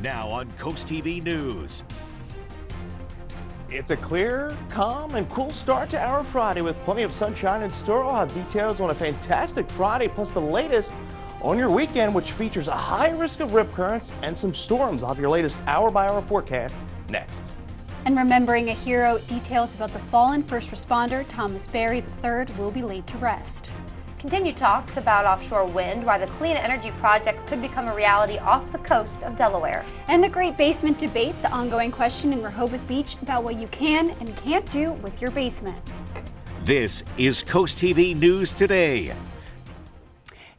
Now on CoastTV News. It's a clear, calm, and cool start to our Friday with plenty of sunshine in store. I'll have details on a fantastic Friday, plus the latest on your weekend, which features a high risk of rip currents and some storms. I'll have your latest hour-by-hour forecast next. And remembering a hero, details about the fallen first responder Thomas Berry III will be laid to rest. Continued talks about offshore wind, why the clean energy projects could become a reality off the coast of Delaware. And the Great Basement Debate, the ongoing question in Rehoboth Beach about what you can and can't do with your basement. This is CoastTV News Today.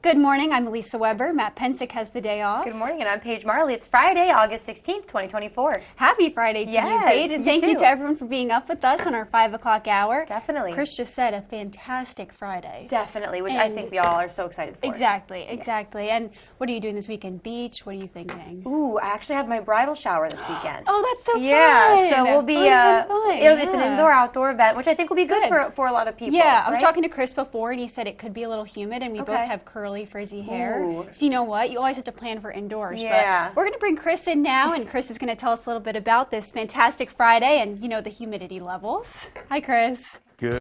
Good morning, I'm Elisa Weber. Matt Pensick has the day off. Good morning, and I'm Paige Marley. It's Friday, August 16th, 2024. Happy Friday to you, Paige, and thank you to everyone for being up with us on our 5 o'clock hour. Definitely. Chris just said a fantastic Friday. Definitely, which I think we all are so excited for. Exactly. Yes. And what are you doing this weekend? Beach? What are you thinking? Ooh, I actually had my bridal shower this weekend. Oh, that's so fun. Yeah, so we'll be, it's an indoor-outdoor event, which I think will be good. For a lot of people. Yeah, I was talking to Chris before, and he said it could be a little humid, and we both have curly, frizzy hair. Ooh. So you know what? You always have to plan for indoors. Yeah. But we're going to bring Chris in now, and Chris is going to tell us a little bit about this fantastic Friday and, you know, the humidity levels. Hi, Chris. Good.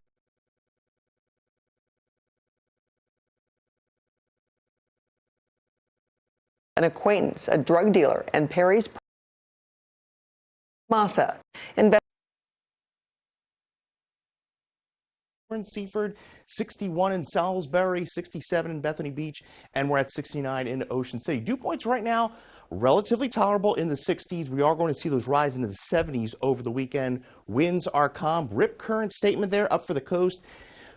An acquaintance, a drug dealer, and Perry's Massa. In Seaford, 61 in Salisbury, 67 in Bethany Beach, and we're at 69 in Ocean City. Dew points right now relatively tolerable in the 60s. We are going to see those rise into the 70s over the weekend. Winds are calm. Rip current statement there up for the coast.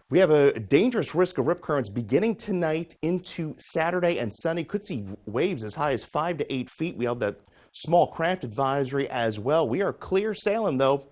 We have a dangerous risk of rip currents beginning tonight into Saturday and Sunday. Could see waves as high as 5 to 8 feet. We have that small craft advisory as well. We are clear sailing though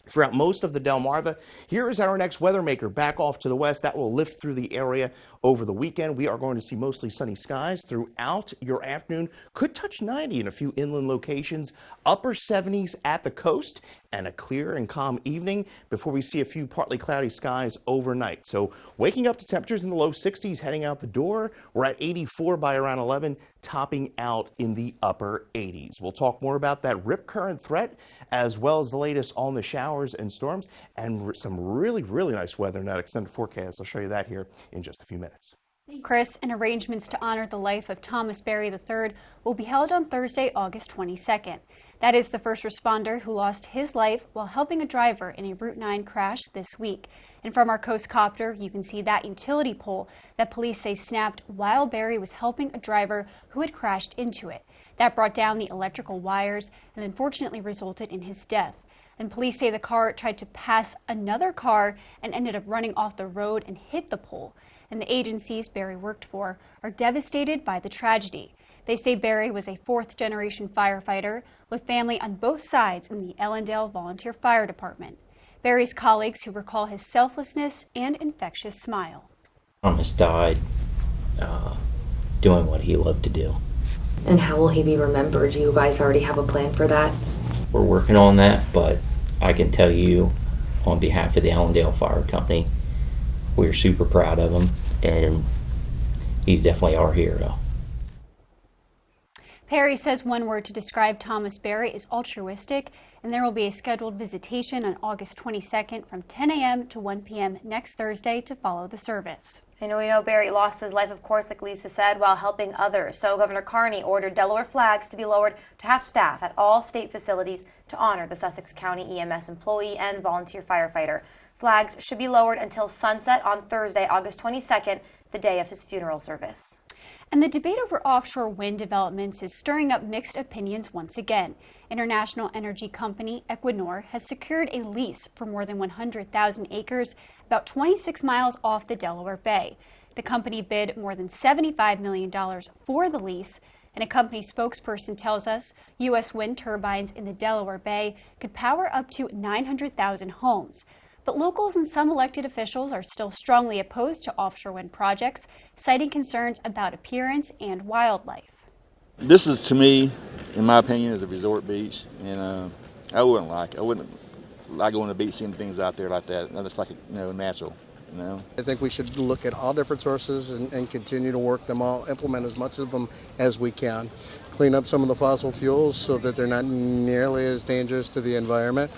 throughout most of the Delmarva. Here is our next weather maker back off to the west. That will lift through the area over the weekend. We are going to see mostly sunny skies throughout your afternoon. Could touch 90 in a few inland locations. Upper 70s at the coast, and a clear and calm evening before we see a few partly cloudy skies overnight. So waking up to temperatures in the low 60s, heading out the door. We're at 84 by around 11, topping out in the upper 80s. We'll talk more about that rip current threat as well as the latest on the showers and storms and some really nice weather in that extended forecast. I'll show you that here in just a few minutes. Chris, and arrangements to honor the life of Thomas Berry III will be held on Thursday, August 22nd. That is the first responder who lost his life while helping a driver in a Route 9 crash this week. And from our Coast Copter, you can see that utility pole that police say snapped while Berry was helping a driver who had crashed into it. That brought down the electrical wires and unfortunately resulted in his death. And police say the car tried to pass another car and ended up running off the road and hit the pole. And the agencies Berry worked for are devastated by the tragedy. They say Berry was a fourth-generation firefighter with family on both sides in the Ellendale Volunteer Fire Department. Berry's colleagues who recall his selflessness and infectious smile. Thomas died doing what he loved to do. And how will he be remembered? Do you guys already have a plan for that? We're working on that, but I can tell you on behalf of the Ellendale Fire Company, we're super proud of him, and he's definitely our hero. Perry says one word to describe Thomas Berry is altruistic, and there will be a scheduled visitation on August 22nd from 10 a.m. to 1 p.m. next Thursday to follow the service. I know we know Berry lost his life, of course, like Lisa said, while helping others. So Governor Carney ordered Delaware flags to be lowered to half staff at all state facilities to honor the Sussex County EMS employee and volunteer firefighter. Flags should be lowered until sunset on Thursday, August 22nd, the day of his funeral service. And the debate over offshore wind developments is stirring up mixed opinions once again. International energy company Equinor has secured a lease for more than 100,000 acres, about 26 miles off the Delaware Bay. The company bid more than $75 million for the lease, and a company spokesperson tells us U.S. wind turbines in the Delaware Bay could power up to 900,000 homes. But locals and some elected officials are still strongly opposed to offshore wind projects, citing concerns about appearance and wildlife. This is, to me, in my opinion, is a resort beach, and I wouldn't like going to the beach, seeing things out there like that. It's like natural. You know, I think we should look at all different sources and continue to work them all, implement as much of them as we can. Clean up some of the fossil fuels so that they're not nearly as dangerous to the environment.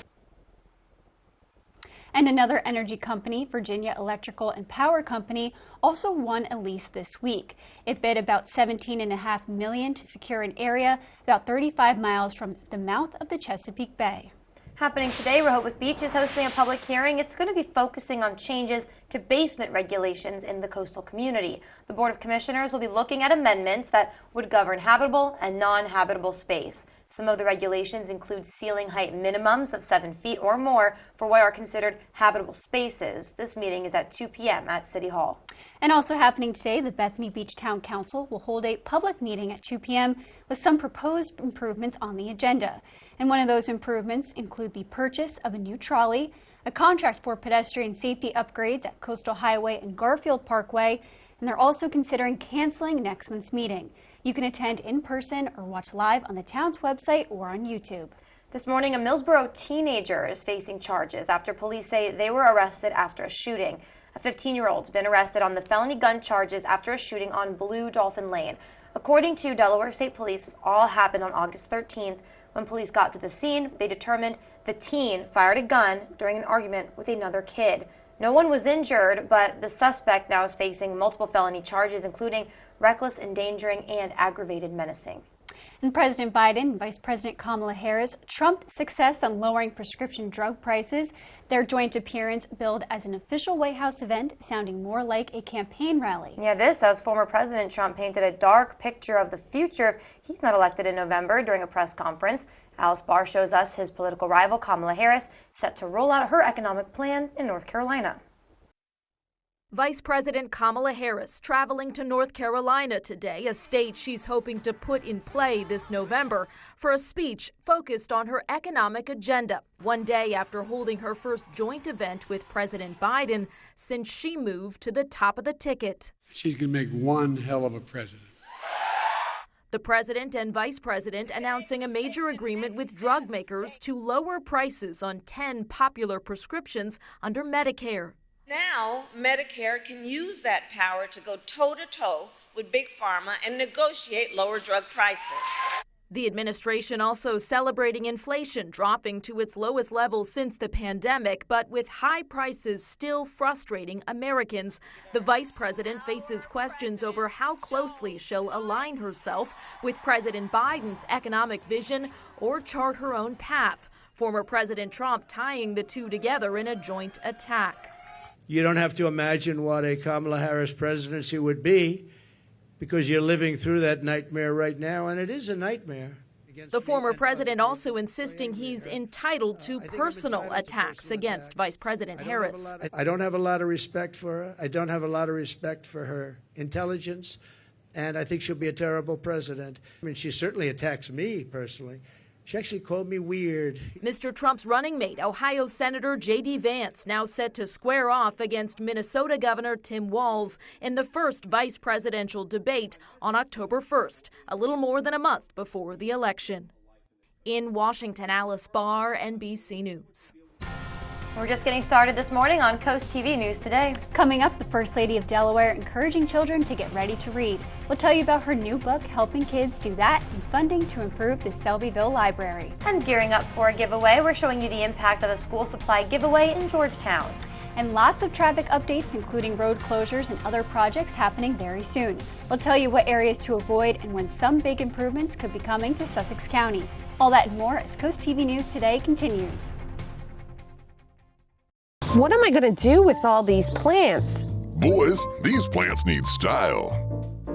And another energy company, Virginia Electrical and Power Company, also won a lease this week. It bid about $17.5 million to secure an area about 35 miles from the mouth of the Chesapeake Bay. Happening today, Rehoboth Beach is hosting a public hearing. It's going to be focusing on changes to basement regulations in the coastal community. The Board of Commissioners will be looking at amendments that would govern habitable and non-habitable space. Some of the regulations include ceiling height minimums of 7 feet or more for what are considered habitable spaces. This meeting is at 2 p.m. at City Hall. And also happening today, the Bethany Beach Town Council will hold a public meeting at 2 p.m. with some proposed improvements on the agenda. And one of those improvements include the purchase of a new trolley, a contract for pedestrian safety upgrades at Coastal Highway and Garfield Parkway, and they're also considering canceling next month's meeting. You can attend in person or watch live on the town's website or on YouTube. This morning, a Millsboro teenager is facing charges after police say they were arrested after a shooting. A 15-year-old's been arrested on the felony gun charges after a shooting on Blue Dolphin Lane. According to Delaware State Police, this all happened on August 13th. When police got to the scene, they determined the teen fired a gun during an argument with another kid. No one was injured, but the suspect now is facing multiple felony charges, including reckless endangering and aggravated menacing. And President Biden and Vice President Kamala Harris trumped success on lowering prescription drug prices. Their joint appearance billed as an official White House event, sounding more like a campaign rally. Yeah, this as former President Trump painted a dark picture of the future if he's not elected in November during a press conference. Alice Barr shows us his political rival Kamala Harris set to roll out her economic plan in North Carolina. Vice President Kamala Harris traveling to North Carolina today, a state she's hoping to put in play this November, for a speech focused on her economic agenda, one day after holding her first joint event with President Biden since she moved to the top of the ticket. She's going to make one hell of a president. The president and vice president announcing a major agreement with drug makers to lower prices on 10 popular prescriptions under Medicare. Now, Medicare can use that power to go toe-to-toe with Big Pharma and negotiate lower drug prices. The administration also celebrating inflation dropping to its lowest level since the pandemic, but with high prices still frustrating Americans. The vice president faces questions over how closely she'll align herself with President Biden's economic vision or chart her own path. Former President Trump tying the two together in a joint attack. You don't have to imagine what a Kamala Harris presidency would be, because you're living through that nightmare right now, and it is a nightmare. The former president also insisting he's entitled to personal attacks against Vice President Harris. I don't have a lot of respect for her. I don't have a lot of respect for her intelligence, and I think she'll be a terrible president. I mean, she certainly attacks me personally. She actually called me weird. Mr. Trump's running mate, Ohio Senator J.D. Vance, now set to square off against Minnesota Governor Tim Walz in the first vice presidential debate on October 1st, a little more than a month before the election. In Washington, Alice Barr, NBC News. We're just getting started this morning on Coast TV News Today. Coming up, the First Lady of Delaware encouraging children to get ready to read. We'll tell you about her new book, helping kids do that, and funding to improve the Selbyville Library. And gearing up for a giveaway, we're showing you the impact of a school supply giveaway in Georgetown. And lots of traffic updates, including road closures and other projects happening very soon. We'll tell you what areas to avoid and when some big improvements could be coming to Sussex County. All that and more as Coast TV News Today continues. What am I going to do with all these plants? Boys, these plants need style.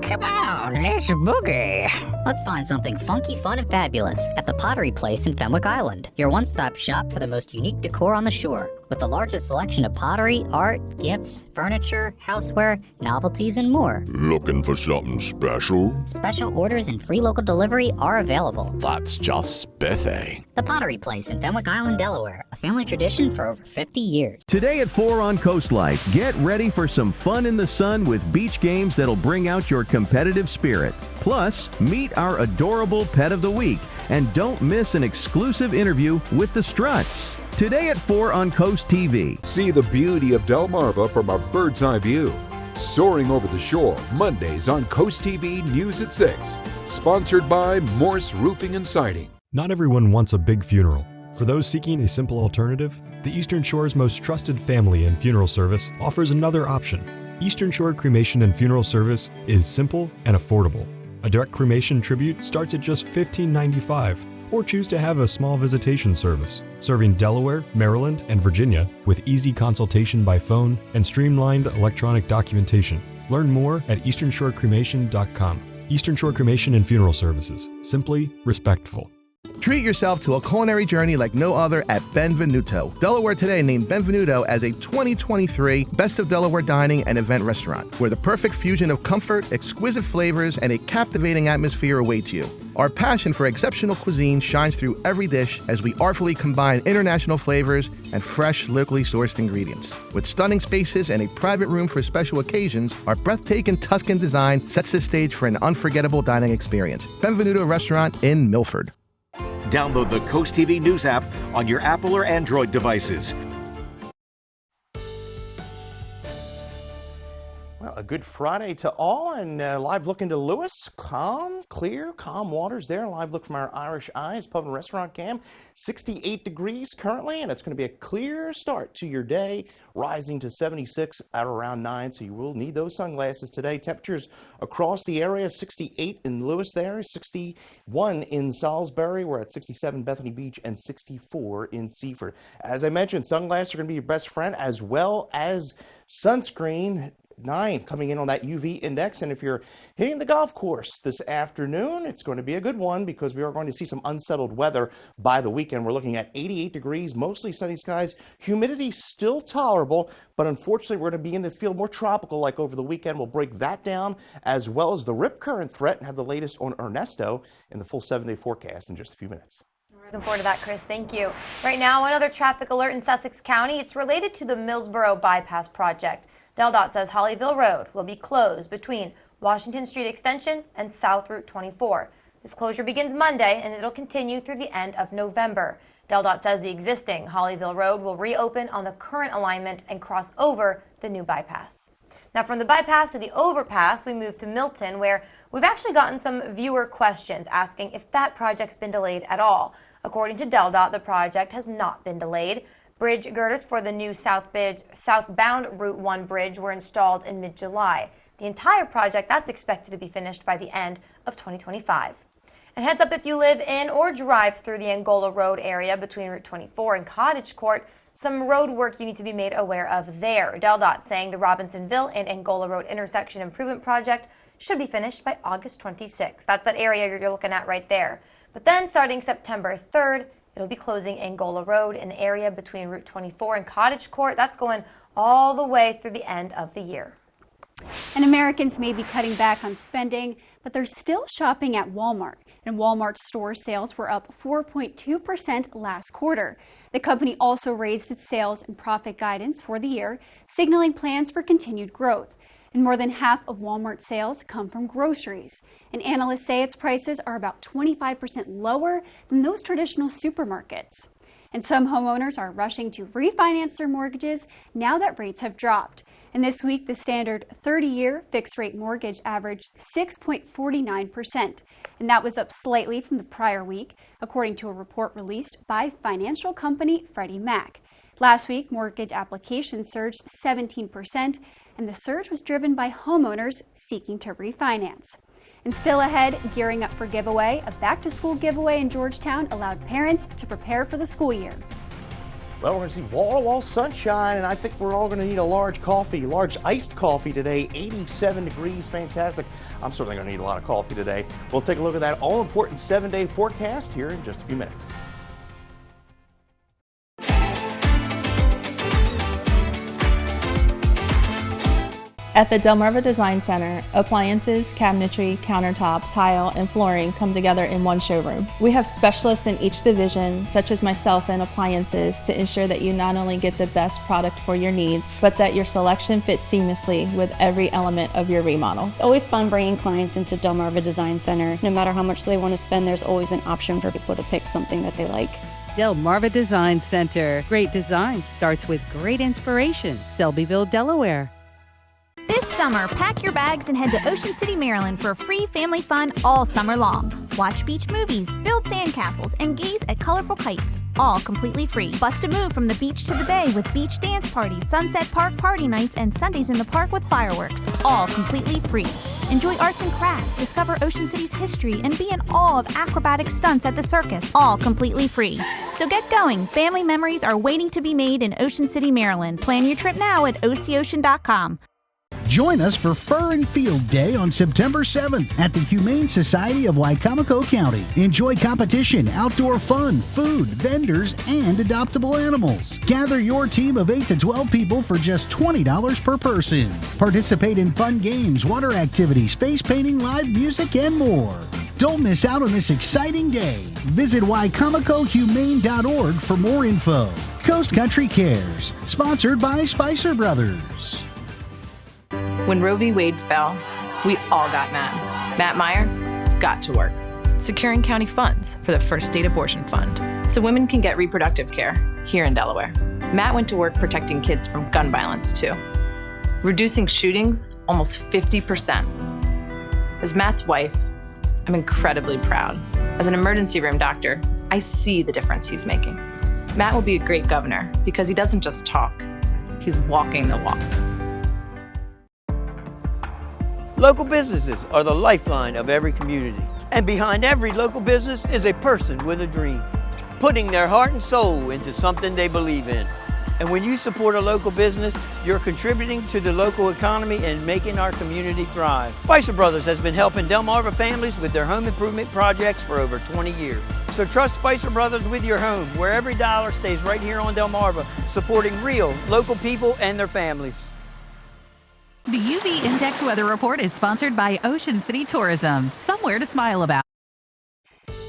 Come on, let's boogie. Let's find something funky, fun, and fabulous at the Pottery Place in Fenwick Island, your one-stop shop for the most unique decor on the shore. With the largest selection of pottery, art, gifts, furniture, houseware, novelties, and more. Looking for something special? Special orders and free local delivery are available. That's just spiffy. The Pottery Place in Fenwick Island, Delaware, a family tradition for over 50 years. Today at 4 on Coast Life, get ready for some fun in the sun with beach games that'll bring out your competitive spirit. Plus, meet our adorable pet of the week and don't miss an exclusive interview with the Struts. Today at 4 on Coast TV. See the beauty of Delmarva from a bird's eye view. Soaring over the shore, Mondays on Coast TV News at 6. Sponsored by Morse Roofing and Siding. Not everyone wants a big funeral. For those seeking a simple alternative, the Eastern Shore's most trusted family and funeral service offers another option. Eastern Shore Cremation and Funeral Service is simple and affordable. A direct cremation tribute starts at just $15.95, or choose to have a small visitation service, serving Delaware, Maryland, and Virginia with easy consultation by phone and streamlined electronic documentation. Learn more at easternshorecremation.com. Eastern Shore Cremation and Funeral Services. Simply respectful. Treat yourself to a culinary journey like no other at Benvenuto. Delaware Today named Benvenuto as a 2023 Best of Delaware Dining and Event Restaurant, where the perfect fusion of comfort, exquisite flavors, and a captivating atmosphere awaits you. Our passion for exceptional cuisine shines through every dish as we artfully combine international flavors and fresh, locally sourced ingredients. With stunning spaces and a private room for special occasions, our breathtaking Tuscan design sets the stage for an unforgettable dining experience. Benvenuto Restaurant in Milford. Download the Coast TV News app on your Apple or Android devices. Well, a good Friday to all, and live look into Lewis. Calm, clear, calm waters there. Live look from our Irish Eyes pub and restaurant cam. 68 degrees currently, and it's going to be a clear start to your day, rising to 76 at around 9, so you will need those sunglasses today. Temperatures across the area, 68 in Lewis there, 61 in Salisbury. We're at 67 Bethany Beach and 64 in Seaford. As I mentioned, sunglasses are going to be your best friend, as well as sunscreen. 9 coming in on that UV index, and if you're hitting the golf course this afternoon, it's going to be a good one because we are going to see some unsettled weather by the weekend. We're looking at 88 degrees, mostly sunny skies, humidity still tolerable, but unfortunately we're going to begin to feel more tropical like over the weekend. We'll break that down, as well as the rip current threat, and have the latest on Ernesto in the full 7-day forecast in just a few minutes. Looking forward to that, Chris. Thank you. Right now, another traffic alert in Sussex County. It's related to the Millsboro Bypass project. DelDOT says Hollyville Road will be closed between Washington Street Extension and South Route 24. This closure begins Monday, and it'll continue through the end of November. DelDOT says the existing Hollyville Road will reopen on the current alignment and cross over the new bypass. Now, from the bypass to the overpass, we move to Milton, where we've actually gotten some viewer questions asking if that project's been delayed at all. According to DelDOT, the project has not been delayed. Bridge girders for the new southbound Route 1 bridge were installed in mid-July. The entire project, that's expected to be finished by the end of 2025. And heads up if you live in or drive through the Angola Road area between Route 24 and Cottage Court, some road work you need to be made aware of there. DelDOT saying the Robinsonville and Angola Road intersection improvement project should be finished by August 26th. That's that area you're looking at right there. But then starting September 3rd, it'll be closing Angola Road in the area between Route 24 and Cottage Court. That's going all the way through the end of the year. And Americans may be cutting back on spending, but they're still shopping at Walmart. And Walmart store sales were up 4.2% last quarter. The company also raised its sales and profit guidance for the year, signaling plans for continued growth. And more than half of Walmart sales come from groceries. And analysts say its prices are about 25% lower than those traditional supermarkets. And some homeowners are rushing to refinance their mortgages now that rates have dropped. And this week, the standard 30-year fixed-rate mortgage averaged 6.49%. And that was up slightly from the prior week, according to a report released by financial company Freddie Mac. Last week, mortgage applications surged 17%, and the surge was driven by homeowners seeking to refinance. And still ahead, gearing up for giveaway, a back-to-school giveaway in Georgetown allowed parents to prepare for the school year. Well, we're going to see wall-to-wall sunshine, and I think we're all going to need a large iced coffee today. 87 degrees, fantastic. I'm certainly going to need a lot of coffee today. We'll take a look at that all-important 7-day forecast here in just a few minutes. At the Delmarva Design Center, appliances, cabinetry, countertops, tile, and flooring come together in one showroom. We have specialists in each division, such as myself in appliances, to ensure that you not only get the best product for your needs, but that your selection fits seamlessly with every element of your remodel. It's always fun bringing clients into Delmarva Design Center. No matter how much they want to spend, there's always an option for people to pick something that they like. Delmarva Design Center. Great design starts with great inspiration. Selbyville, Delaware. This summer, pack your bags and head to Ocean City, Maryland for free family fun all summer long. Watch beach movies, build sandcastles, and gaze at colorful kites, all completely free. Bust a move from the beach to the bay with beach dance parties, Sunset Park party nights, and Sundays in the park with fireworks, all completely free. Enjoy arts and crafts, discover Ocean City's history, and be in awe of acrobatic stunts at the circus, all completely free. So get going. Family memories are waiting to be made in Ocean City, Maryland. Plan your trip now at ococean.com. Join us for Fur and Field Day on September 7th at the Humane Society of Wicomico County. Enjoy competition, outdoor fun, food, vendors, and adoptable animals. Gather your team of 8 to 12 people for just $20 per person. Participate in fun games, water activities, face painting, live music, and more. Don't miss out on this exciting day. Visit wicomicohumane.org for more info. Coast Country Cares, sponsored by Spicer Brothers. When Roe v. Wade fell, we all got mad. Matt Meyer got to work, securing county funds for the first state abortion fund so women can get reproductive care here in Delaware. Matt went to work protecting kids from gun violence too, reducing shootings almost 50%. As Matt's wife, I'm incredibly proud. As an emergency room doctor, I see the difference he's making. Matt will be a great governor because he doesn't just talk, he's walking the walk. Local businesses are the lifeline of every community. And behind every local business is a person with a dream, putting their heart and soul into something they believe in. And when you support a local business, you're contributing to the local economy and making our community thrive. Spicer Brothers has been helping Delmarva families with their home improvement projects for over 20 years. So trust Spicer Brothers with your home, where every dollar stays right here on Delmarva, supporting real local people and their families. The UV Index Weather Report is sponsored by Ocean City Tourism. Somewhere to smile about.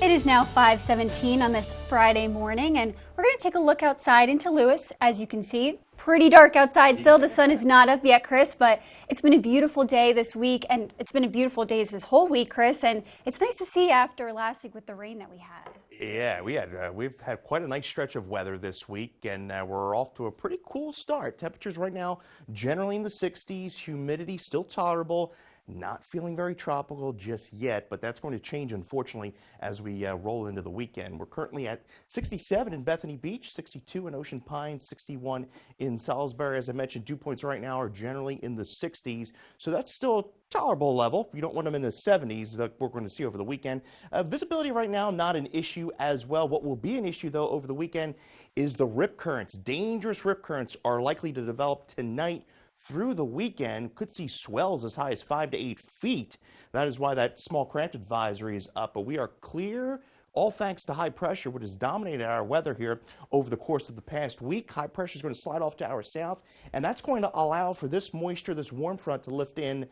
It is now 5:17 on this Friday morning, and we're going to take a look outside into Lewis. As you can see, pretty dark outside still. The sun is not up yet, Chris, but it's been a beautiful day this week, and it's been a beautiful day this whole week, Chris, and it's nice to see after last week with the rain that we had. Yeah, we've had quite a nice stretch of weather this week, and we're off to a pretty cool start. Temperatures right now generally in the 60s, humidity still tolerable. Not feeling very tropical just yet, but that's going to change, unfortunately, as we roll into the weekend. We're currently at 67 in Bethany Beach, 62 in Ocean Pines, 61 in Salisbury. As I mentioned, dew points right now are generally in the 60s, so that's still a tolerable level. You don't want them in the 70s that we're going to see over the weekend. Visibility right now, not an issue as well. What will be an issue, though, over the weekend is the rip currents. Dangerous rip currents are likely to develop tonight through the weekend. Could see swells as high as 5 to 8 feet. That is why that small craft advisory is up, but we are clear, all thanks to high pressure, which has dominated our weather here over the course of the past week. High pressure is going to slide off to our south, and that's going to allow for this moisture, this warm front to lift in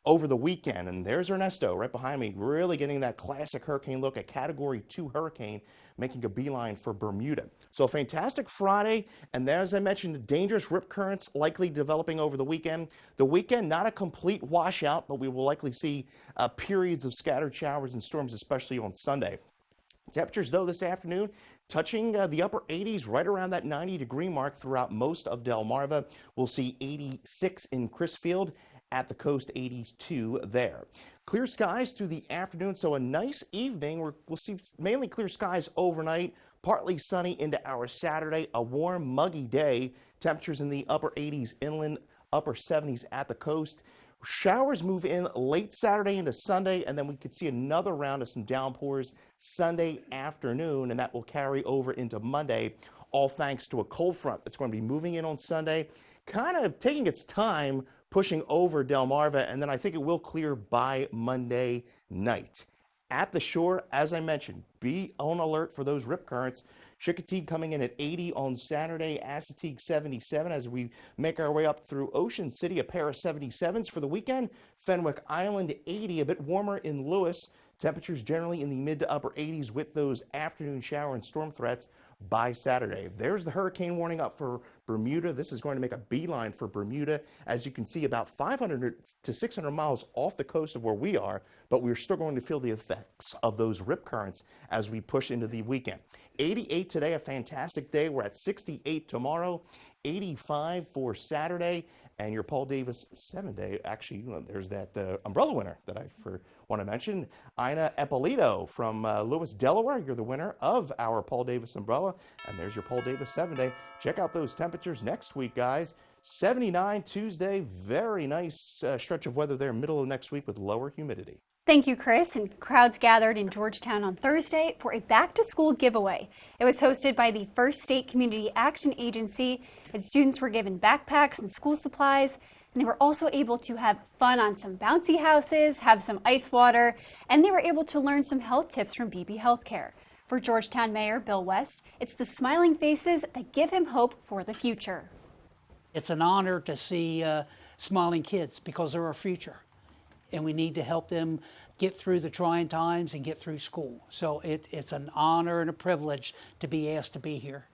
over the weekend. And there's Ernesto right behind me, really getting that classic hurricane look, a Category 2 hurricane, making a beeline for Bermuda. So a fantastic Friday, and there, as I mentioned, dangerous rip currents likely developing over the weekend. The weekend, not a complete washout, but we will likely see periods of scattered showers and storms, especially on Sunday. Temperatures, though, this afternoon touching the upper 80s, right around that 90-degree mark throughout most of Delmarva. We'll see 86 in Crisfield. At the coast, 82 there. Clear skies through the afternoon, so a nice evening. We'll see mainly clear skies overnight, partly sunny into our Saturday. A warm, muggy day. Temperatures in the upper 80s inland, upper 70s at the coast. Showers move in late Saturday into Sunday, and then we could see another round of some downpours Sunday afternoon, and that will carry over into Monday, all thanks to a cold front that's going to be moving in on Sunday, kind of taking its time, pushing over Delmarva, and then I think it will clear by Monday night. At the shore, as I mentioned, be on alert for those rip currents. Chickateague coming in at 80 on Saturday, Assateague 77 as we make our way up through Ocean City, a pair of 77s for the weekend. Fenwick Island 80, a bit warmer in Lewis. Temperatures generally in the mid to upper 80s with those afternoon shower and storm threats by Saturday. There's the hurricane warning up for Bermuda. This is going to make a beeline for Bermuda. As you can see, about 500 to 600 miles off the coast of where we are, but we're still going to feel the effects of those rip currents as we push into the weekend. 88 today, a fantastic day. We're at 68 tomorrow, 85 for Saturday, and your Paul Davis 7-day. Actually, there's that umbrella winner that I want to mention, Ina Eppolito from Lewis, Delaware. You're the winner of our Paul Davis umbrella, and there's your Paul Davis 7-day. Check out those temperatures next week, guys. 79 Tuesday, very nice stretch of weather there, middle of next week with lower humidity. Thank you, Chris. And crowds gathered in Georgetown on Thursday for a back-to-school giveaway. It was hosted by the First State Community Action Agency, and students were given backpacks and school supplies, and they were also able to have fun on some bouncy houses, have some ice water, and they were able to learn some health tips from BB Healthcare. For Georgetown Mayor Bill West, it's the smiling faces that give him hope for the future. It's an honor to see smiling kids because they're our future, and we need to help them get through the trying times and get through school. So it's an honor and a privilege to be asked to be here.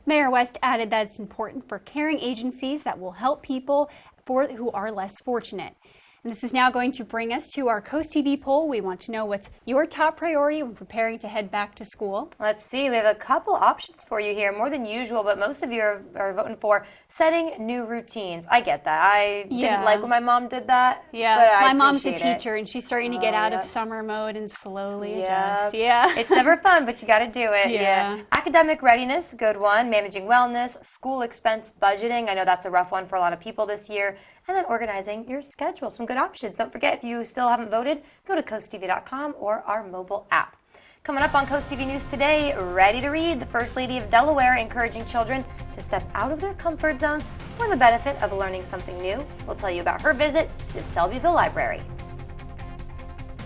Mayor West added that it's important for caring agencies that will help people who are less fortunate. And this is now going to bring us to our CoastTV poll. We want to know what's your top priority when preparing to head back to school. Let's see, we have a couple options for you here, more than usual, but most of you are voting for setting new routines. I get that. I didn't like when my mom did that. Yeah, but my mom's a teacher and she's starting to get out of summer mode and slowly adjust. Yeah. It's never fun, but you got to do it. Yeah. Academic readiness, good one. Managing wellness, school expense budgeting. I know that's a rough one for a lot of people this year. And then organizing your schedule. Some good options. Don't forget, if you still haven't voted, go to CoastTV.com or our mobile app. Coming up on Coast TV News today, ready to read, the First Lady of Delaware encouraging children to step out of their comfort zones for the benefit of learning something new. We'll tell you about her visit to Selbyville Library.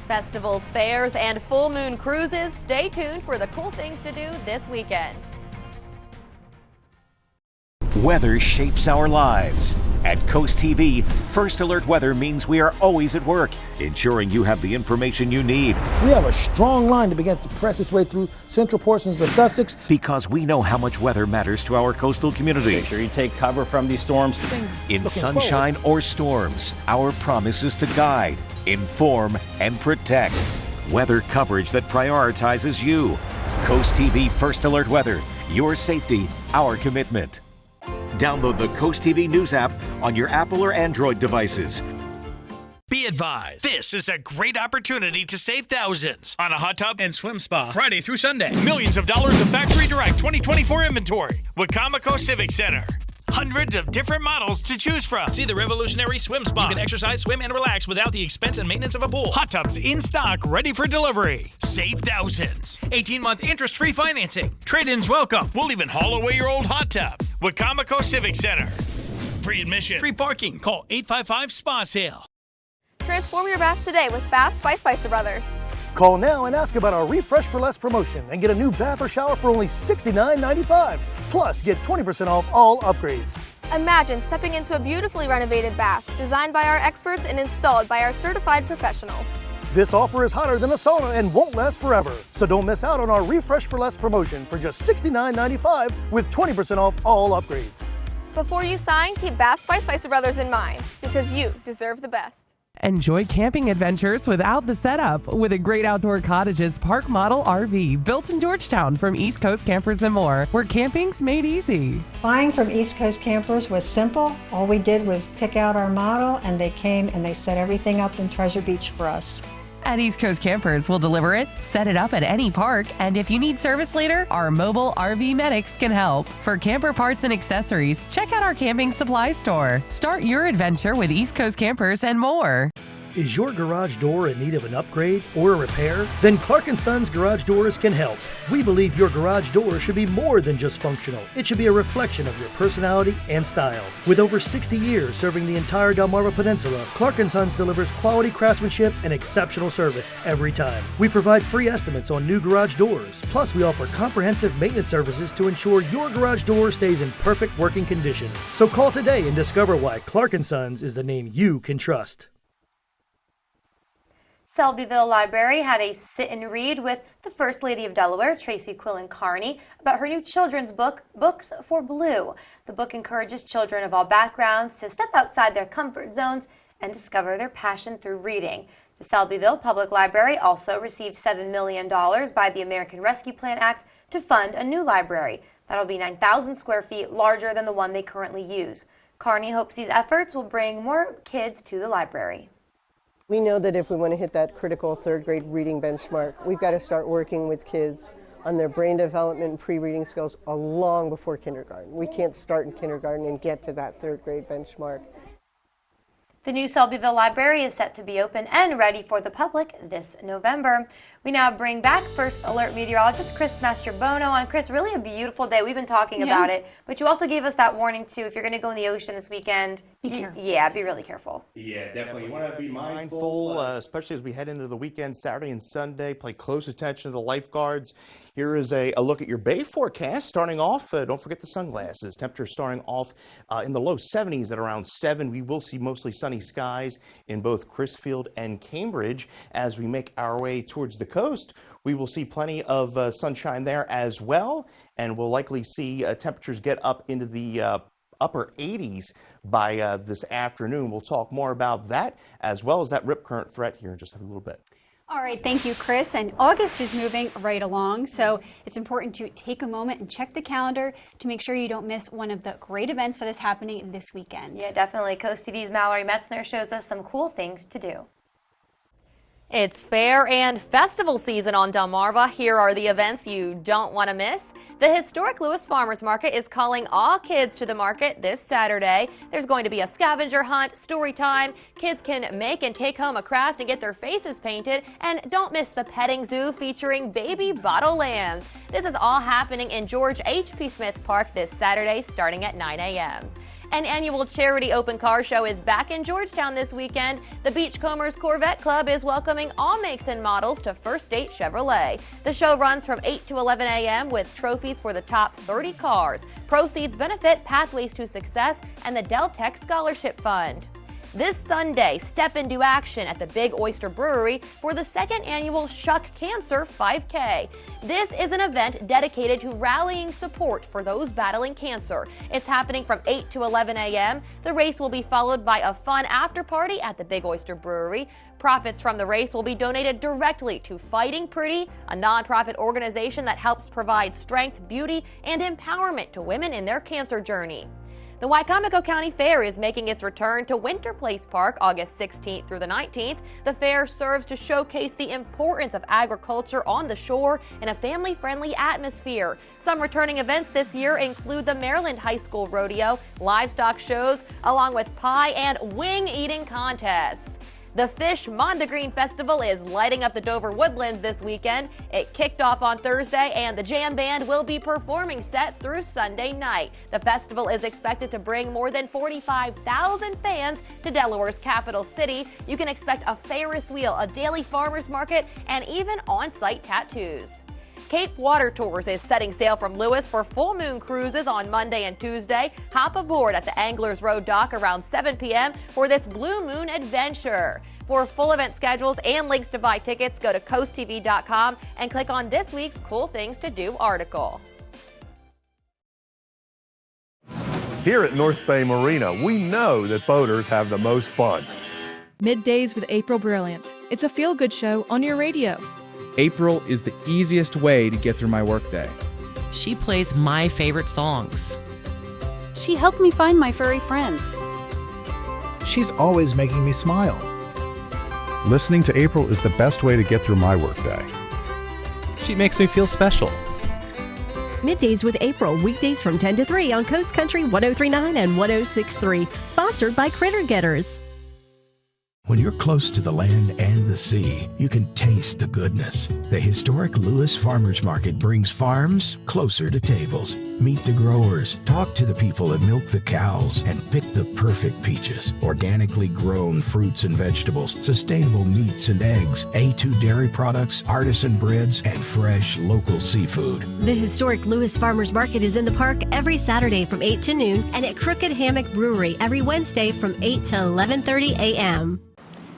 Festivals, fairs, and full moon cruises. Stay tuned for the cool things to do this weekend. Weather shapes our lives. At Coast TV, First Alert Weather means we are always at work, ensuring you have the information you need. We have a strong line that begins to press its way through central portions of Sussex. Because we know how much weather matters to our coastal community. Make sure you take cover from these storms. In sunshine or storms, our promise is to guide, inform, and protect. Weather coverage that prioritizes you. Coast TV First Alert Weather. Your safety, our commitment. Download the Coast TV News app on your Apple or Android devices. Be advised, this is a great opportunity to save thousands on a hot tub and swim spa Friday through Sunday. Millions of dollars of factory direct 2024 inventory with Comico Civic Center. Hundreds of different models to choose from. See the revolutionary swim spa. You can exercise, swim, and relax without the expense and maintenance of a pool. Hot tubs in stock, ready for delivery. Save thousands. 18-month interest-free financing. Trade-ins welcome. We'll even haul away your old hot tub with Comico Civic Center. Free admission, free parking. Call 855-SPA-SALE. Transform your bath today with Baths by Spicer Brothers. Call now and ask about our Refresh for Less promotion and get a new bath or shower for only $69.95. Plus, get 20% off all upgrades. Imagine stepping into a beautifully renovated bath designed by our experts and installed by our certified professionals. This offer is hotter than a sauna and won't last forever. So don't miss out on our Refresh for Less promotion for just $69.95 with 20% off all upgrades. Before you sign, keep Baths by Spicer Brothers in mind because you deserve the best. Enjoy camping adventures without the setup with a great outdoor cottages park model RV built in Georgetown from East Coast Campers and More, where camping's made easy. Buying from East Coast Campers was simple. All we did was pick out our model and they came and they set everything up in Treasure Beach for us. At East Coast Campers, we'll deliver it, set it up at any park, and if you need service later, our mobile RV medics can help. For camper parts and accessories, check out our camping supply store. Start your adventure with East Coast Campers and More. Is your garage door in need of an upgrade or a repair? Then Clark & Sons Garage Doors can help. We believe your garage door should be more than just functional. It should be a reflection of your personality and style. With over 60 years serving the entire Delmarva Peninsula, Clark & Sons delivers quality craftsmanship and exceptional service every time. We provide free estimates on new garage doors. Plus, we offer comprehensive maintenance services to ensure your garage door stays in perfect working condition. So call today and discover why Clark & Sons is the name you can trust. Selbyville Library had a sit and read with the First Lady of Delaware, Tracy Quillen Carney, about her new children's book, Books for Blue. The book encourages children of all backgrounds to step outside their comfort zones and discover their passion through reading. The Selbyville Public Library also received $7 million by the American Rescue Plan Act to fund a new library. That'll be 9,000 square feet larger than the one they currently use. Carney hopes these efforts will bring more kids to the library. We know that if we want to hit that critical third grade reading benchmark, we've got to start working with kids on their brain development and pre-reading skills long before kindergarten. We can't start in kindergarten and get to that third grade benchmark. The new Selbyville Library is set to be open and ready for the public this November. We now bring back First Alert meteorologist Chris Mastrobono on. Chris, really a beautiful day. We've been talking about it, but you also gave us that warning too. If you're going to go in the ocean this weekend, be really careful. Yeah, definitely. You want to be mindful, especially as we head into the weekend, Saturday and Sunday. Pay close attention to the lifeguards. Here is a look at your bay forecast. Starting off, don't forget the sunglasses. Temperature starting off in the low 70s at around 7. We will see mostly sunny skies in both Crisfield and Cambridge. As we make our way towards the coast, we will see plenty of sunshine there as well, and we'll likely see temperatures get up into the upper 80s by this afternoon. We'll talk more about that as well as that rip current threat here in just a little bit. All right, thank you, Chris. And August is moving right along, so it's important to take a moment and check the calendar to make sure you don't miss one of the great events that is happening this weekend. Yeah, definitely. Coast TV's Mallory Metzner shows us some cool things to do. It's fair and festival season on Delmarva. Here are the events you don't want to miss. The historic Lewis Farmers Market is calling all kids to the market this Saturday. There's going to be a scavenger hunt, story time. Kids can make and take home a craft and get their faces painted. And don't miss the petting zoo featuring baby bottle lambs. This is all happening in George H.P. Smith Park this Saturday starting at 9 a.m. An annual charity open car show is back in Georgetown this weekend. The Beachcombers Corvette Club is welcoming all makes and models to First State Chevrolet. The show runs from 8 to 11 a.m. with trophies for the top 30 cars. Proceeds benefit Pathways to Success and the Del Tech Scholarship Fund. This Sunday, step into action at the Big Oyster Brewery for the second annual Shuck Cancer 5K. This is an event dedicated to rallying support for those battling cancer. It's happening from 8 to 11 a.m. The race will be followed by a fun after party at the Big Oyster Brewery. Profits from the race will be donated directly to Fighting Pretty, a nonprofit organization that helps provide strength, beauty, and empowerment to women in their cancer journey. The Wicomico County Fair is making its return to Winter Place Park August 16th through the 19th. The fair serves to showcase the importance of agriculture on the shore in a family-friendly atmosphere. Some returning events this year include the Maryland High School Rodeo, livestock shows, along with pie and wing-eating contests. The Fish Mondegreen Festival is lighting up the Dover Woodlands this weekend. It kicked off on Thursday, and the Jam Band will be performing sets through Sunday night. The festival is expected to bring more than 45,000 fans to Delaware's capital city. You can expect a Ferris wheel, a daily farmers market, and even on-site tattoos. Cape Water Tours is setting sail from Lewis for full moon cruises on Monday and Tuesday. Hop aboard at the Anglers Road dock around 7 p.m. for this Blue Moon adventure. For full event schedules and links to buy tickets, go to coasttv.com and click on this week's Cool Things to Do article. Here at North Bay Marina, we know that boaters have the most fun. Middays with April Brilliant. It's a feel-good show on your radio. April is the easiest way to get through my workday. She plays my favorite songs. She helped me find my furry friend. She's always making me smile. Listening to April is the best way to get through my workday. She makes me feel special. Middays with April, weekdays from 10 to 3 on Coast Country 103.9 and 106.3. Sponsored by Critter Getters. When you're close to the land and the sea, you can taste the goodness. The historic Lewis Farmers Market brings farms closer to tables. Meet the growers, talk to the people that milk the cows, and pick the perfect peaches. Organically grown fruits and vegetables, sustainable meats and eggs, A2 dairy products, artisan breads, and fresh local seafood. The historic Lewis Farmers Market is in the park every Saturday from 8 to noon and at Crooked Hammock Brewery every Wednesday from 8 to 11:30 a.m.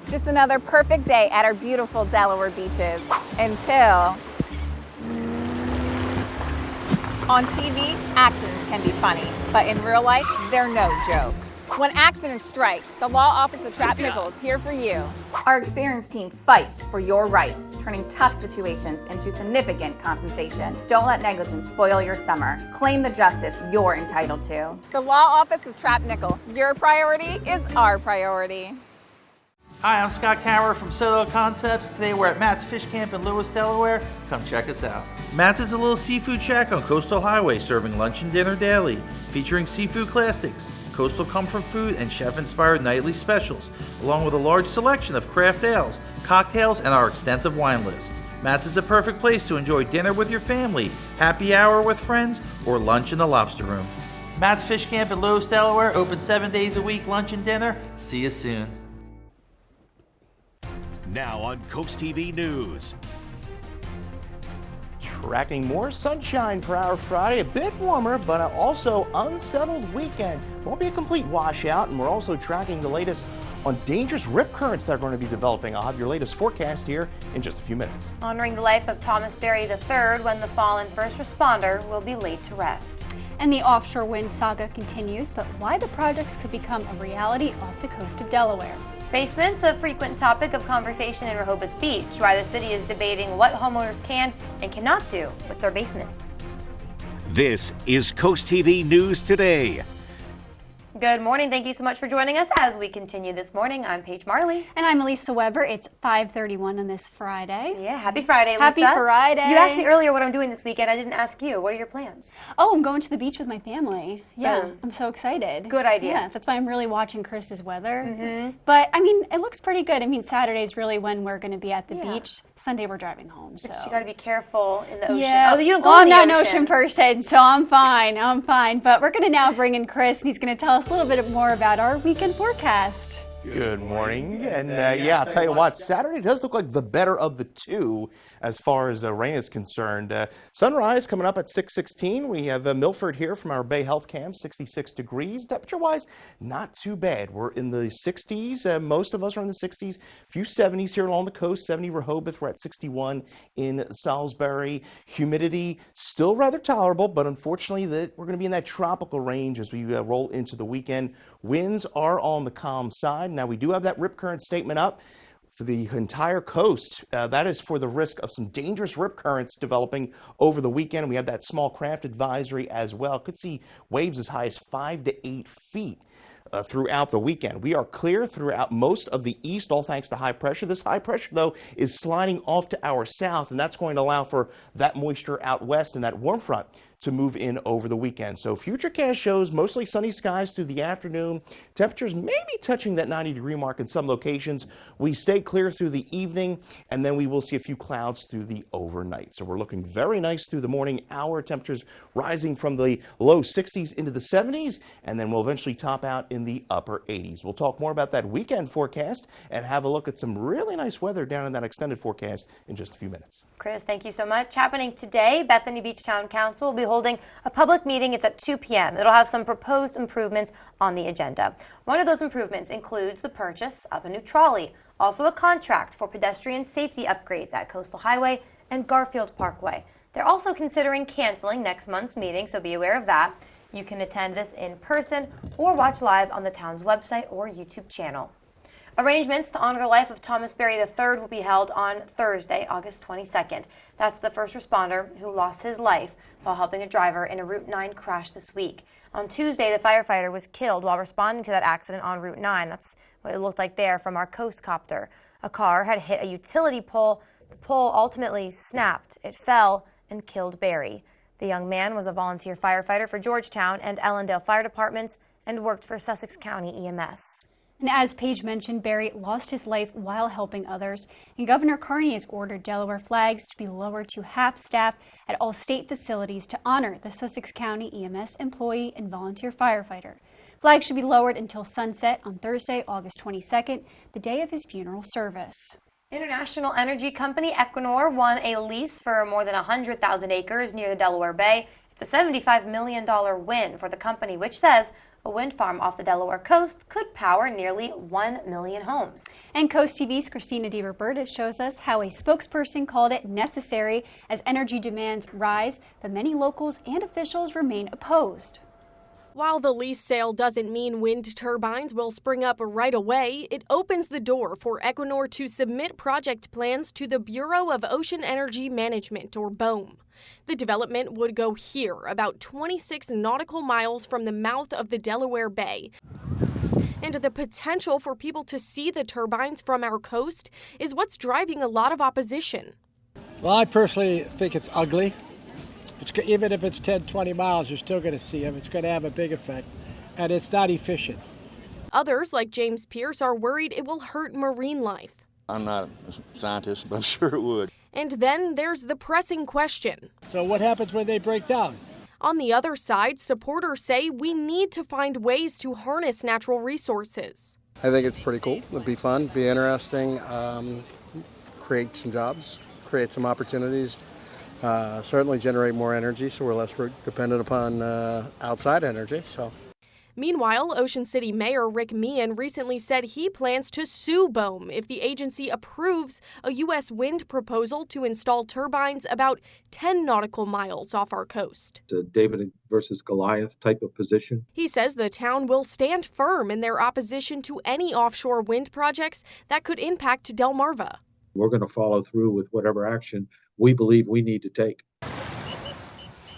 Just another perfect day at our beautiful Delaware beaches. Until... On TV, accidents can be funny, but in real life, they're no joke. When accidents strike, the Law Office of Trapp Nichols here for you. Our experienced team fights for your rights, turning tough situations into significant compensation. Don't let negligence spoil your summer. Claim the justice you're entitled to. The Law Office of Trapp Nichols. Your priority is our priority. Hi, I'm Scott Cower from Soto Concepts. Today we're at Matt's Fish Camp in Lewis, Delaware. Come check us out. Matt's is a little seafood shack on Coastal Highway serving lunch and dinner daily, featuring seafood classics, coastal comfort food, and chef-inspired nightly specials, along with a large selection of craft ales, cocktails, and our extensive wine list. Matt's is a perfect place to enjoy dinner with your family, happy hour with friends, or lunch in the lobster room. Matt's Fish Camp in Lewis, Delaware, open 7 days a week, lunch and dinner. See you soon. Now on CoastTV News. Tracking more sunshine for our Friday, a bit warmer, but also unsettled weekend. Won't be a complete washout, and we're also tracking the latest on dangerous rip currents that are going to be developing. I'll have your latest forecast here in just a few minutes. Honoring the life of Thomas Berry III when the fallen first responder will be laid to rest. And the offshore wind saga continues, but why the projects could become a reality off the coast of Delaware. Basements, a frequent topic of conversation in Rehoboth Beach, why the city is debating what homeowners can and cannot do with their basements. This is CoastTV News Today. Good morning. Thank you so much for joining us as we continue this morning. I'm Paige Marley. And I'm Elisa Weber. It's 5:31 on this Friday. Yeah, happy Friday, Lisa. Happy Friday. You asked me earlier what I'm doing this weekend. I didn't ask you. What are your plans? Oh, I'm going to the beach with my family. Yeah, Boom. I'm so excited. Good idea. Yeah, that's why I'm really watching Chris's weather. But, I mean, it looks pretty good. I mean, Saturday's really when we're going to be at the beach. Sunday we're driving home, so. But you got to be careful in the ocean. Yeah. Oh, you don't go well, in the I'm not ocean. an ocean person, so I'm fine. I'm fine. But we're going to now bring in Chris, and he's going to tell us a little bit more about our weekend forecast. Good morning. And yeah, I'll tell you what, Saturday does look like the better of the two as far as rain is concerned. Sunrise coming up at 6:16. We have Milford here from our Bay Health Camp, 66 degrees. Temperature-wise, not too bad. We're in the 60s. Most of us are in the 60s. A few 70s here along the coast. 70 Rehoboth. We're at 61 in Salisbury. Humidity still rather tolerable, but unfortunately we're going to be in that tropical range as we roll into the weekend. Winds are on the calm side. Now, we do have that rip current statement up for the entire coast. That is for the risk of some dangerous rip currents developing over the weekend. We have that small craft advisory as well. Could see waves as high as 5 to 8 feet. Throughout the weekend. We are clear throughout most of the east, all thanks to high pressure. This high pressure, though, is sliding off to our south, and that's going to allow for that moisture out west and that warm front to move in over the weekend. So futurecast shows mostly sunny skies through the afternoon. Temperatures may be touching that 90-degree mark in some locations. We stay clear through the evening, and then we will see a few clouds through the overnight. So we're looking very nice through the morning hour. Temperatures rising from the low 60s into the 70s, and then we'll eventually top out in the upper 80s. We'll talk more about that weekend forecast and have a look at some really nice weather down in that extended forecast in just a few minutes. Chris, thank you so much. Happening today, Bethany Beach Town Council will be holding a public meeting. It's at 2 p.m. It'll have some proposed improvements on the agenda. One of those improvements includes the purchase of a new trolley, also a contract for pedestrian safety upgrades at Coastal Highway and Garfield Parkway. They're also considering canceling next month's meeting, so be aware of that. You can attend this in person or watch live on the town's website or YouTube channel. Arrangements to honor the life of Thomas Berry III will be held on Thursday, August 22nd. That's the first responder who lost his life while helping a driver in a Route 9 crash this week. On Tuesday, the firefighter was killed while responding to that accident on Route 9. That's what it looked like there from our coast copter. A car had hit a utility pole. The pole ultimately snapped. It fell and killed Berry. The young man was a volunteer firefighter for Georgetown and Ellendale Fire Departments and worked for Sussex County EMS. And as Paige mentioned, Berry lost his life while helping others, and Governor Carney has ordered Delaware flags to be lowered to half staff at all state facilities to honor the Sussex County EMS employee and volunteer firefighter. Flags should be lowered until sunset on Thursday, August 22nd, the day of his funeral service. International energy company Equinor won a lease for more than 100,000 acres near the Delaware Bay. It's a $75 million win for the company, which says A wind farm off the Delaware coast could power nearly 1 million homes. And Coast TV's Christina DiRoberta shows us how a spokesperson called it necessary as energy demands rise, but many locals and officials remain opposed. While the lease sale doesn't mean wind turbines will spring up right away, it opens the door for Equinor to submit project plans to the Bureau of Ocean Energy Management, or BOEM. The development would go here, about 26 nautical miles from the mouth of the Delaware Bay. And the potential for people to see the turbines from our coast is what's driving a lot of opposition. Well, I personally think it's ugly. Even if it's 10, 20 miles, you're still going to see them. It's going to have a big effect, and it's not efficient. Others, like James Pierce, are worried it will hurt marine life. I'm not a scientist, but I'm sure it would. And then there's the pressing question. So what happens when they break down? On the other side, supporters say we need to find ways to harness natural resources. I think it's pretty cool. It'd be fun, be interesting, create some jobs, create some opportunities. Certainly generate more energy, so we're less dependent upon outside energy. Meanwhile, Ocean City Mayor Rick Meehan recently said he plans to sue BOEM if the agency approves a U.S. wind proposal to install turbines about 10 nautical miles off our coast. It's a David versus Goliath type of position. He says the town will stand firm in their opposition to any offshore wind projects that could impact Delmarva. We're going to follow through with whatever action we believe we need to take.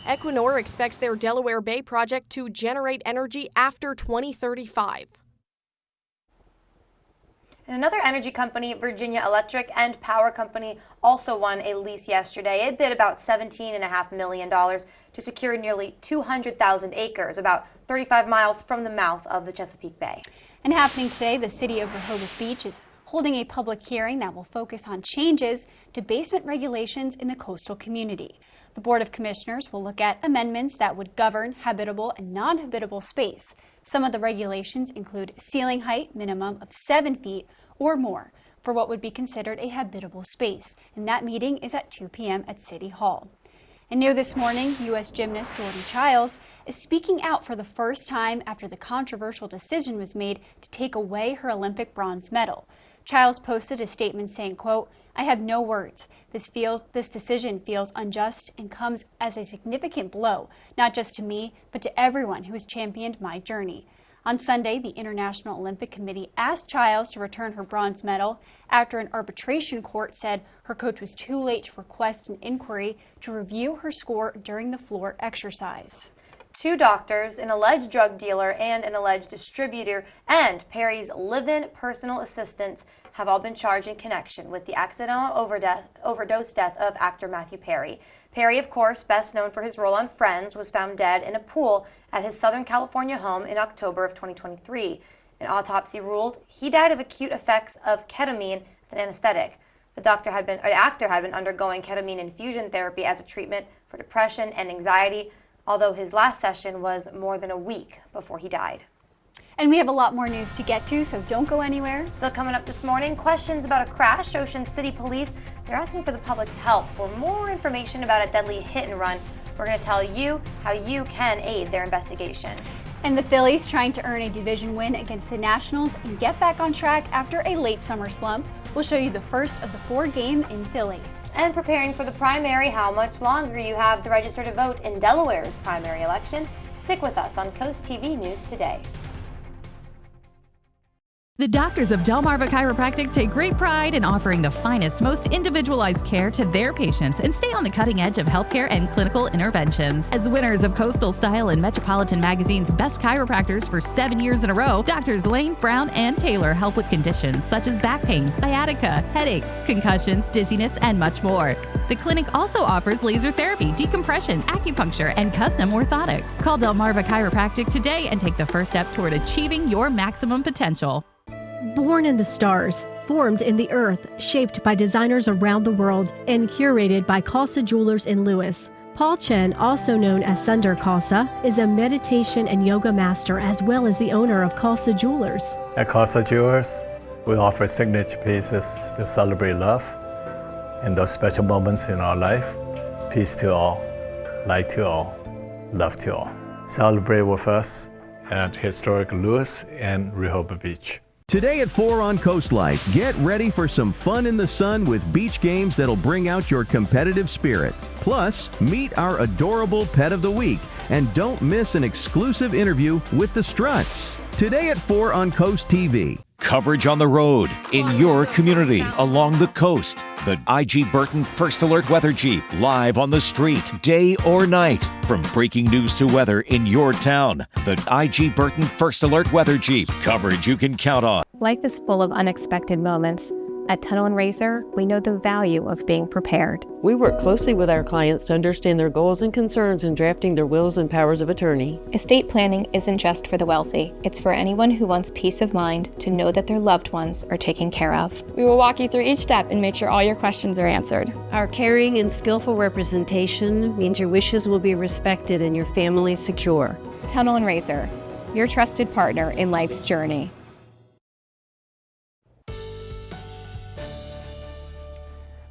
Equinor expects their Delaware Bay project to generate energy after 2035. And another energy company, Virginia Electric and Power Company, also won a lease yesterday. It bid about $17.5 million to secure nearly 200,000 acres, about 35 miles from the mouth of the Chesapeake Bay. And happening today, the city of Rehoboth Beach is holding a public hearing that will focus on changes to basement regulations in the coastal community. The Board of Commissioners will look at amendments that would govern habitable and non-habitable space. Some of the regulations include ceiling height minimum of 7 feet or more for what would be considered a habitable space, and that meeting is at 2 p.m. at City Hall. And new this morning, U.S. gymnast Jordan Childs is speaking out for the first time after the controversial decision was made to take away her Olympic bronze medal. Childs posted a statement saying, quote, "I have no words. This decision feels unjust and comes as a significant blow, not just to me, but to everyone who has championed my journey." On Sunday, the International Olympic Committee asked Childs to return her bronze medal after an arbitration court said her coach was too late to request an inquiry to review her score during the floor exercise. 2 doctors, an alleged drug dealer, and an alleged distributor, and Perry's live-in personal assistants have all been charged in connection with the accidental overdose death of actor Matthew Perry. Perry, of course, best known for his role on Friends, was found dead in a pool at his Southern California home in October of 2023. An autopsy ruled he died of acute effects of ketamine. It's an anesthetic. The actor had been undergoing ketamine infusion therapy as a treatment for depression and anxiety, although his last session was more than a week before he died. And we have a lot more news to get to, so don't go anywhere. Still coming up this morning, questions about a crash. Ocean City Police, they're asking for the public's help for more information about a deadly hit and run. We're going to tell you how you can aid their investigation. And the Phillies trying to earn a division win against the Nationals and get back on track after a late summer slump. We'll show you the first of the 4 games in Philly. And preparing for the primary, how much longer you have to register to vote in Delaware's primary election. Stick with us on Coast TV News Today. The doctors of Delmarva Chiropractic take great pride in offering the finest, most individualized care to their patients and stay on the cutting edge of healthcare and clinical interventions. As winners of Coastal Style and Metropolitan Magazine's Best Chiropractors for 7 years in a row, Doctors Lane, Brown, and Taylor help with conditions such as back pain, sciatica, headaches, concussions, dizziness, and much more. The clinic also offers laser therapy, decompression, acupuncture, and custom orthotics. Call Delmarva Chiropractic today and take the first step toward achieving your maximum potential. Born in the stars, formed in the earth, shaped by designers around the world, and curated by Khalsa Jewelers in Lewis. Paul Chen, also known as Sundar Khalsa, is a meditation and yoga master as well as the owner of Khalsa Jewelers. At Khalsa Jewelers, we offer signature pieces to celebrate love and those special moments in our life. Peace to all, light to all, love to all. Celebrate with us at historic Lewis and Rehoboth Beach. Today at 4 on Coast Life, get ready for some fun in the sun with beach games that'll bring out your competitive spirit. Plus, meet our adorable pet of the week and don't miss an exclusive interview with the Struts. Today at 4 on Coast TV. Coverage on the road, in your community, along the coast. The IG Burton First Alert Weather Jeep, live on the street, day or night. From breaking news to weather in your town, the IG Burton First Alert Weather Jeep. Coverage you can count on. Life is full of unexpected moments. At Tunnel & Razor, we know the value of being prepared. We work closely with our clients to understand their goals and concerns in drafting their wills and powers of attorney. Estate planning isn't just for the wealthy. It's for anyone who wants peace of mind to know that their loved ones are taken care of. We will walk you through each step and make sure all your questions are answered. Our caring and skillful representation means your wishes will be respected and your family secure. Tunnel & Razor, your trusted partner in life's journey.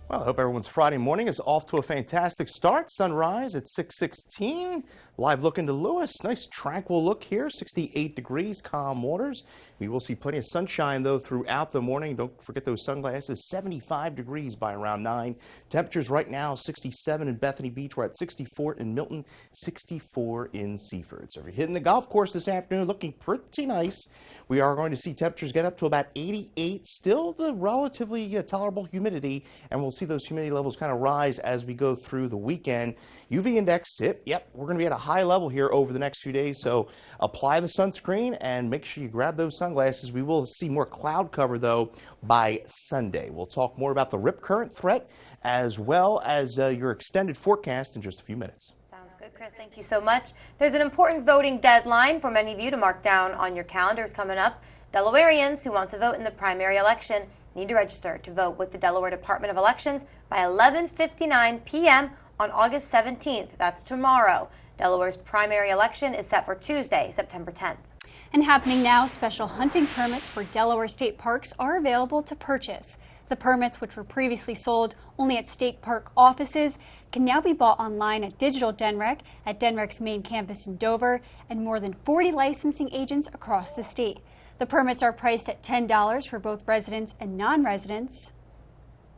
Well, I hope everyone's Friday morning is off to a fantastic start. Sunrise at 6:16. Live look into Lewis. Nice tranquil look here. 68 degrees, calm waters. We will see plenty of sunshine, though, throughout the morning. Don't forget those sunglasses. 75 degrees by around 9. Temperatures right now, 67 in Bethany Beach. We're at 64 in Milton, 64 in Seaford. So if you're hitting the golf course this afternoon, looking pretty nice. We are going to see temperatures get up to about 88. Still the relatively tolerable humidity, and we'll see those humidity levels kind of rise as we go through the weekend. UV index, yep, we're going to be at a high level here over the next few days, so apply the sunscreen and make sure you grab those sunglasses. We will see more cloud cover, though, by Sunday. We'll talk more about the rip current threat as well as your extended forecast in just a few minutes. Sounds good, Chris. Thank you so much. There's an important voting deadline for many of you to mark down on your calendars coming up. Delawareans who want to vote in the primary election need to register to vote with the Delaware Department of Elections by 11:59 p.m. on August 17th. That's tomorrow. Delaware's primary election is set for Tuesday, September 10th. And happening now, special hunting permits for Delaware state parks are available to purchase. The permits, which were previously sold only at state park offices, can now be bought online at Digital DenRec, at DenRec's main campus in Dover, and more than 40 licensing agents across the state. The permits are priced at $10 for both residents and non-residents.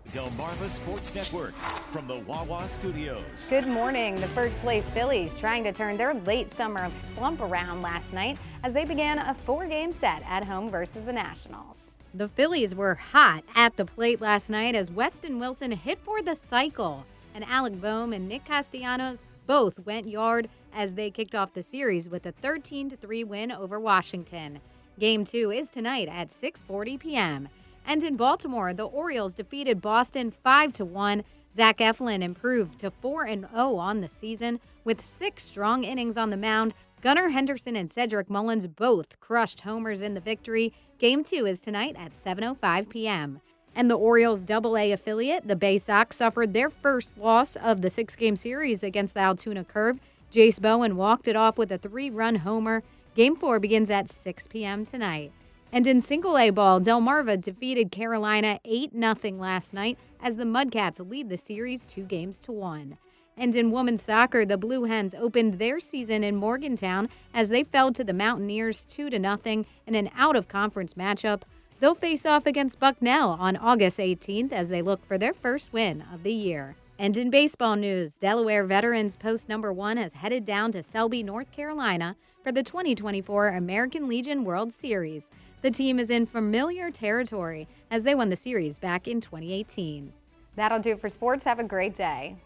Delmarva Sports Network from the Wawa Studios. Good morning. The first place Phillies trying to turn their late summer slump around last night as they began a 4-game set at home versus the Nationals. The Phillies were hot at the plate last night as Weston Wilson hit for the cycle, and Alec Boehm and Nick Castellanos both went yard as they kicked off the series with a 13-3 win over Washington. Game 2 is tonight at 6:40 p.m. And in Baltimore, the Orioles defeated Boston 5-1. Zach Eflin improved to 4-0 on the season with 6 strong innings on the mound. Gunnar Henderson and Cedric Mullins both crushed homers in the victory. Game 2 is tonight at 7:05 p.m. And the Orioles' Double-A affiliate, the Bay Sox, suffered their first loss of the 6-game series against the Altoona Curve. Jace Bowen walked it off with a 3-run homer. Game 4 begins at 6 p.m. tonight. And in single-A ball, Delmarva defeated Carolina 8-0 last night as the Mudcats lead the series 2-1. And in women's soccer, the Blue Hens opened their season in Morgantown as they fell to the Mountaineers 2-0 in an out-of-conference matchup. They'll face off against Bucknell on August 18th as they look for their first win of the year. And in baseball news, Delaware Veterans Post No. 1 has headed down to Selby, North Carolina for the 2024 American Legion World Series. The team is in familiar territory as they won the series back in 2018. That'll do it for sports. Have a great day.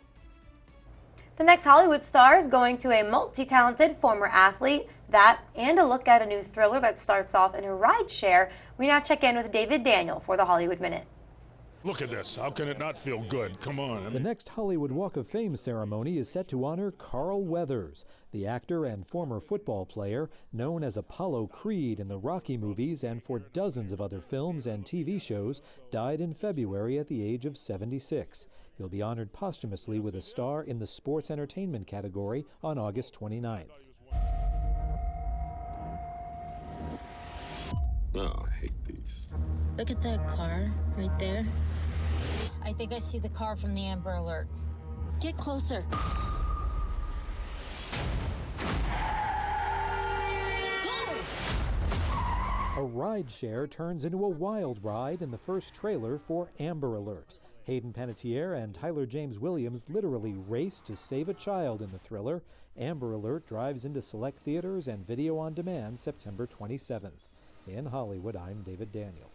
The next Hollywood star is going to a multi-talented former athlete. That and a look at a new thriller that starts off in a rideshare. We now check in with David Daniel for the Hollywood Minute. Look at this. How can it not feel good? Come on. The next Hollywood Walk of Fame ceremony is set to honor Carl Weathers, the actor and former football player known as Apollo Creed in the Rocky movies and for dozens of other films and TV shows, died in February at the age of 76. He'll be honored posthumously with a star in the sports entertainment category on August 29th. Oh, I hate these. Look at that car right there. I think I see the car from the Amber Alert. Get closer. Go! A ride share turns into a wild ride in the first trailer for Amber Alert. Hayden Panettiere and Tyler James Williams literally race to save a child in the thriller. Amber Alert drives into select theaters and video on demand September 27th. In Hollywood, I'm David Daniel.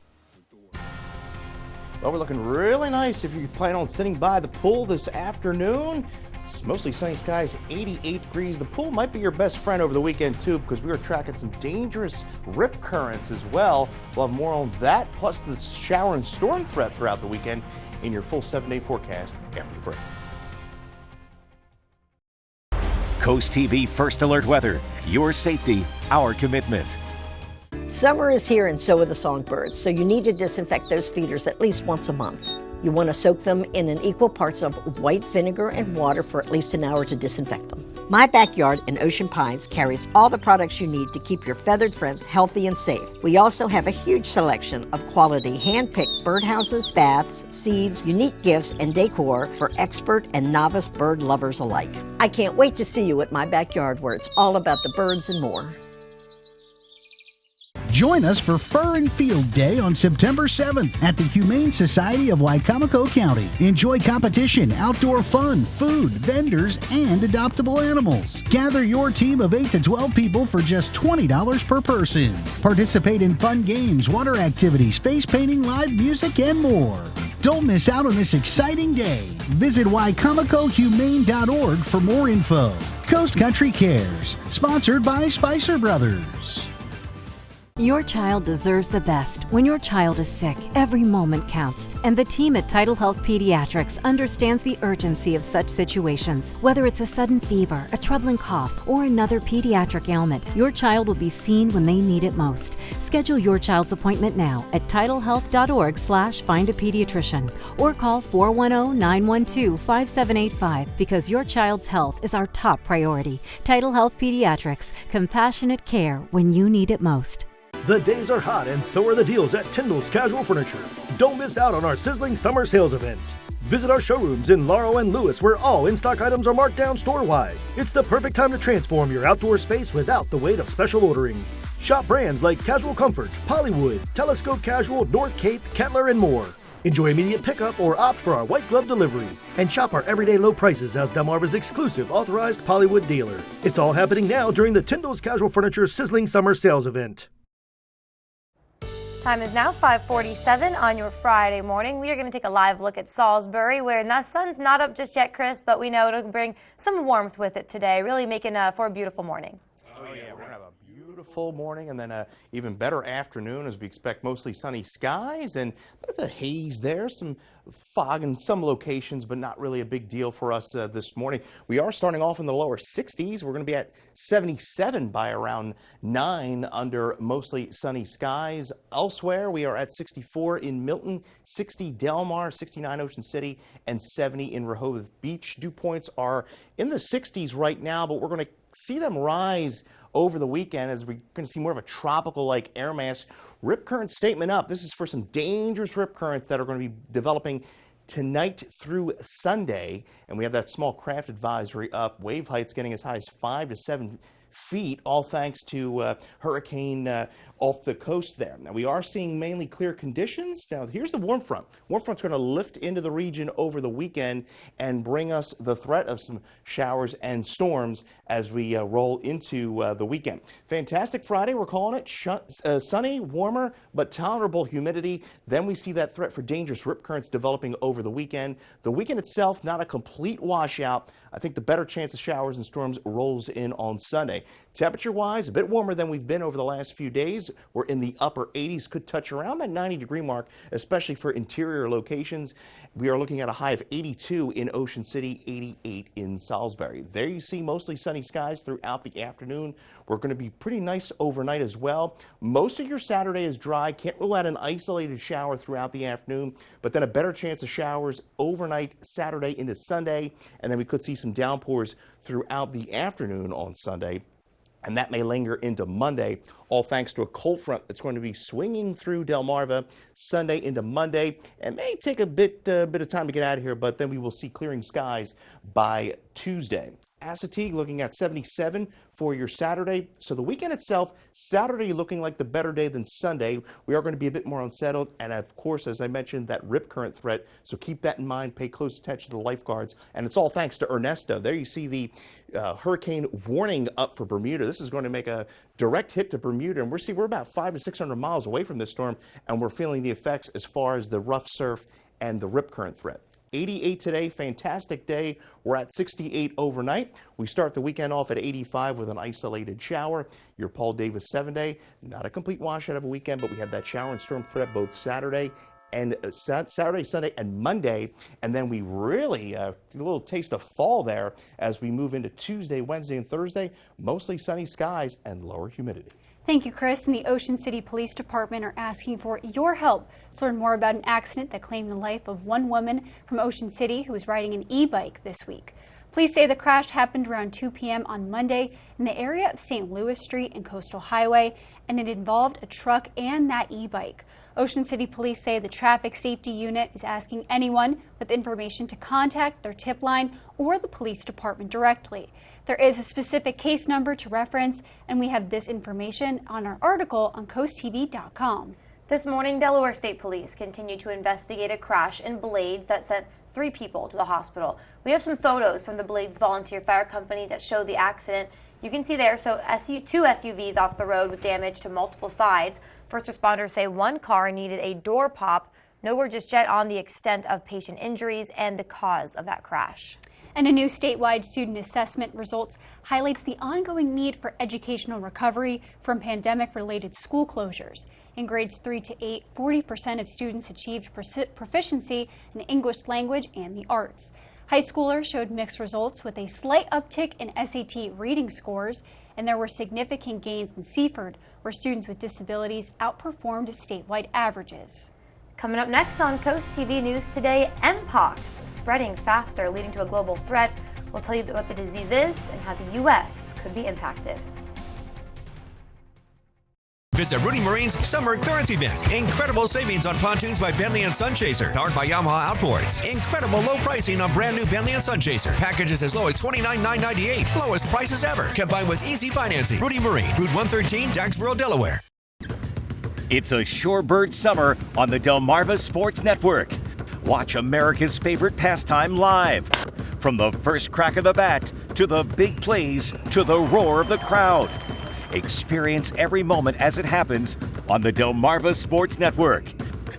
Well, we're looking really nice if you plan on sitting by the pool this afternoon. It's mostly sunny skies, 88 degrees. The pool might be your best friend over the weekend, too, because we are tracking some dangerous rip currents as well. We'll have more on that, plus the shower and storm threat throughout the weekend in your full 7-day forecast after the break. Coast TV First Alert Weather. Your safety, our commitment. Summer is here and so are the songbirds, so you need to disinfect those feeders at least once a month. You want to soak them in an equal parts of white vinegar and water for at least an hour to disinfect them. My Backyard in Ocean Pines carries all the products you need to keep your feathered friends healthy and safe. We also have a huge selection of quality hand-picked birdhouses, baths, seeds, unique gifts, and decor for expert and novice bird lovers alike. I can't wait to see you at My Backyard, where it's all about the birds and more. Join us for Fur and Field Day on September 7th at the Humane Society of Wicomico County. Enjoy competition, outdoor fun, food, vendors, and adoptable animals. Gather your team of 8 to 12 people for just $20 per person. Participate in fun games, water activities, face painting, live music, and more. Don't miss out on this exciting day. Visit wicomicohumane.org for more info. Coast Country Cares, sponsored by Spicer Brothers. Your child deserves the best. When your child is sick, every moment counts. And the team at Tidal Health Pediatrics understands the urgency of such situations. Whether it's a sudden fever, a troubling cough, or another pediatric ailment, your child will be seen when they need it most. Schedule your child's appointment now at tidalhealth.org/findapediatrician or call 410-912-5785 because your child's health is our top priority. Tidal Health Pediatrics, compassionate care when you need it most. The days are hot and so are the deals at Tyndall's Casual Furniture. Don't miss out on our sizzling summer sales event. Visit our showrooms in Laurel and Lewis where all in-stock items are marked down store-wide. It's the perfect time to transform your outdoor space without the weight of special ordering. Shop brands like Casual Comfort, Pollywood, Telescope Casual, North Cape, Kettler, and more. Enjoy immediate pickup or opt for our white glove delivery. And shop our everyday low prices as Delmarva's exclusive authorized Pollywood dealer. It's all happening now during the Tyndall's Casual Furniture Sizzling Summer Sales event. Time is now 5:47 on your Friday morning. We are going to take a live look at Salisbury, where the sun's not up just yet, Chris, but we know it'll bring some warmth with it today, really making for a beautiful morning. Oh yeah, we're going to have a beautiful morning and then an even better afternoon as we expect mostly sunny skies and a bit of a haze there, some fog in some locations, but not really a big deal for us this morning. We are starting off in the lower 60s. We're going to be at 77 by around 9 under mostly sunny skies. Elsewhere, we are at 64 in Milton, 60 Del Mar, 69 Ocean City, and 70 in Rehoboth Beach. Dew points are in the 60s right now, but we're going to see them rise over the weekend as we're going to see more of a tropical-like air mass. Rip current statement up. This is for some dangerous rip currents that are going to be developing tonight through Sunday. And we have that small craft advisory up. Wave heights getting as high as 5 to 7 feet, all thanks to hurricane off the coast there. Now, we are seeing mainly clear conditions. Now, here's the warm front. Warm front's going to lift into the region over the weekend and bring us the threat of some showers and storms as we roll into the weekend. Fantastic Friday, we're calling it. Sunny, warmer, but tolerable humidity. Then we see that threat for dangerous rip currents developing over the weekend. The weekend itself, not a complete washout. I think the better chance of showers and storms rolls in on Sunday. Temperature-wise, a bit warmer than we've been over the last few days. We're in the upper 80s, could touch around that 90-degree mark, especially for interior locations. We are looking at a high of 82 in Ocean City, 88 in Salisbury. There you see mostly sunny skies throughout the afternoon. We're going to be pretty nice overnight as well. Most of your Saturday is dry. Can't rule out an isolated shower throughout the afternoon, but then a better chance of showers overnight Saturday into Sunday, and then we could see some downpours throughout the afternoon on Sunday. And that may linger into Monday, all thanks to a cold front that's going to be swinging through Delmarva Sunday into Monday. And may take a bit of time to get out of here, but then we will see clearing skies by Tuesday. Assateague looking at 77 for your Saturday. So the weekend itself, Saturday looking like the better day than Sunday. We are going to be a bit more unsettled. And of course, as I mentioned, that rip current threat. So keep that in mind. Pay close attention to the lifeguards. And it's all thanks to Ernesto. There you see the hurricane warning up for Bermuda. This is going to make a direct hit to Bermuda. And we're about 500 to 600 miles away from this storm. And we're feeling the effects as far as the rough surf and the rip current threat. 88 today, fantastic day. We're at 68 overnight. We start the weekend off at 85 with an isolated shower. Your Paul Davis 7-day, not a complete washout of a weekend, but we have that shower and storm threat both Saturday, Sunday, and Monday. And then we really a little taste of fall there as we move into Tuesday, Wednesday, and Thursday. Mostly sunny skies and lower humidity. Thank you, Chris. And the Ocean City Police Department are asking for your help to learn more about an accident that claimed the life of one woman from Ocean City who was riding an e-bike this week. Police say the crash happened around 2 p.m. on Monday in the area of St. Louis Street and Coastal Highway, and it involved a truck and that e-bike. Ocean City Police say the traffic safety unit is asking anyone with information to contact their tip line or the police department directly. There is a specific case number to reference, and we have this information on our article on CoastTV.com. This morning, Delaware State Police continue to investigate a crash in Blades that sent 3 people to the hospital. We have some photos from the Blades Volunteer Fire Company that show the accident. You can see there, so 2 SUVs off the road with damage to multiple sides. First responders say one car needed a door pop. No word just yet on the extent of patient injuries and the cause of that crash. And a new statewide student assessment results highlights the ongoing need for educational recovery from pandemic-related school closures. In grades 3 to 8, 40% of students achieved proficiency in English language and the arts. High schoolers showed mixed results with a slight uptick in SAT reading scores, and there were significant gains in Seaford, where students with disabilities outperformed statewide averages. Coming up next on Coast TV News today, Mpox spreading faster, leading to a global threat. We'll tell you what the disease is and how the U.S. could be impacted. Visit Rudy Marine's Summer Clearance Event. Incredible savings on pontoons by Bentley and Sunchaser, powered by Yamaha Outboards. Incredible low pricing on brand new Bentley and Sunchaser. Packages as low as $29,998. Lowest prices ever. Combined with easy financing. Rudy Marine, Route 113, Jacksboro, Delaware. It's a shorebird summer on the Delmarva Sports Network. Watch America's favorite pastime live. From the first crack of the bat, to the big plays, to the roar of the crowd. Experience every moment as it happens on the Delmarva Sports Network.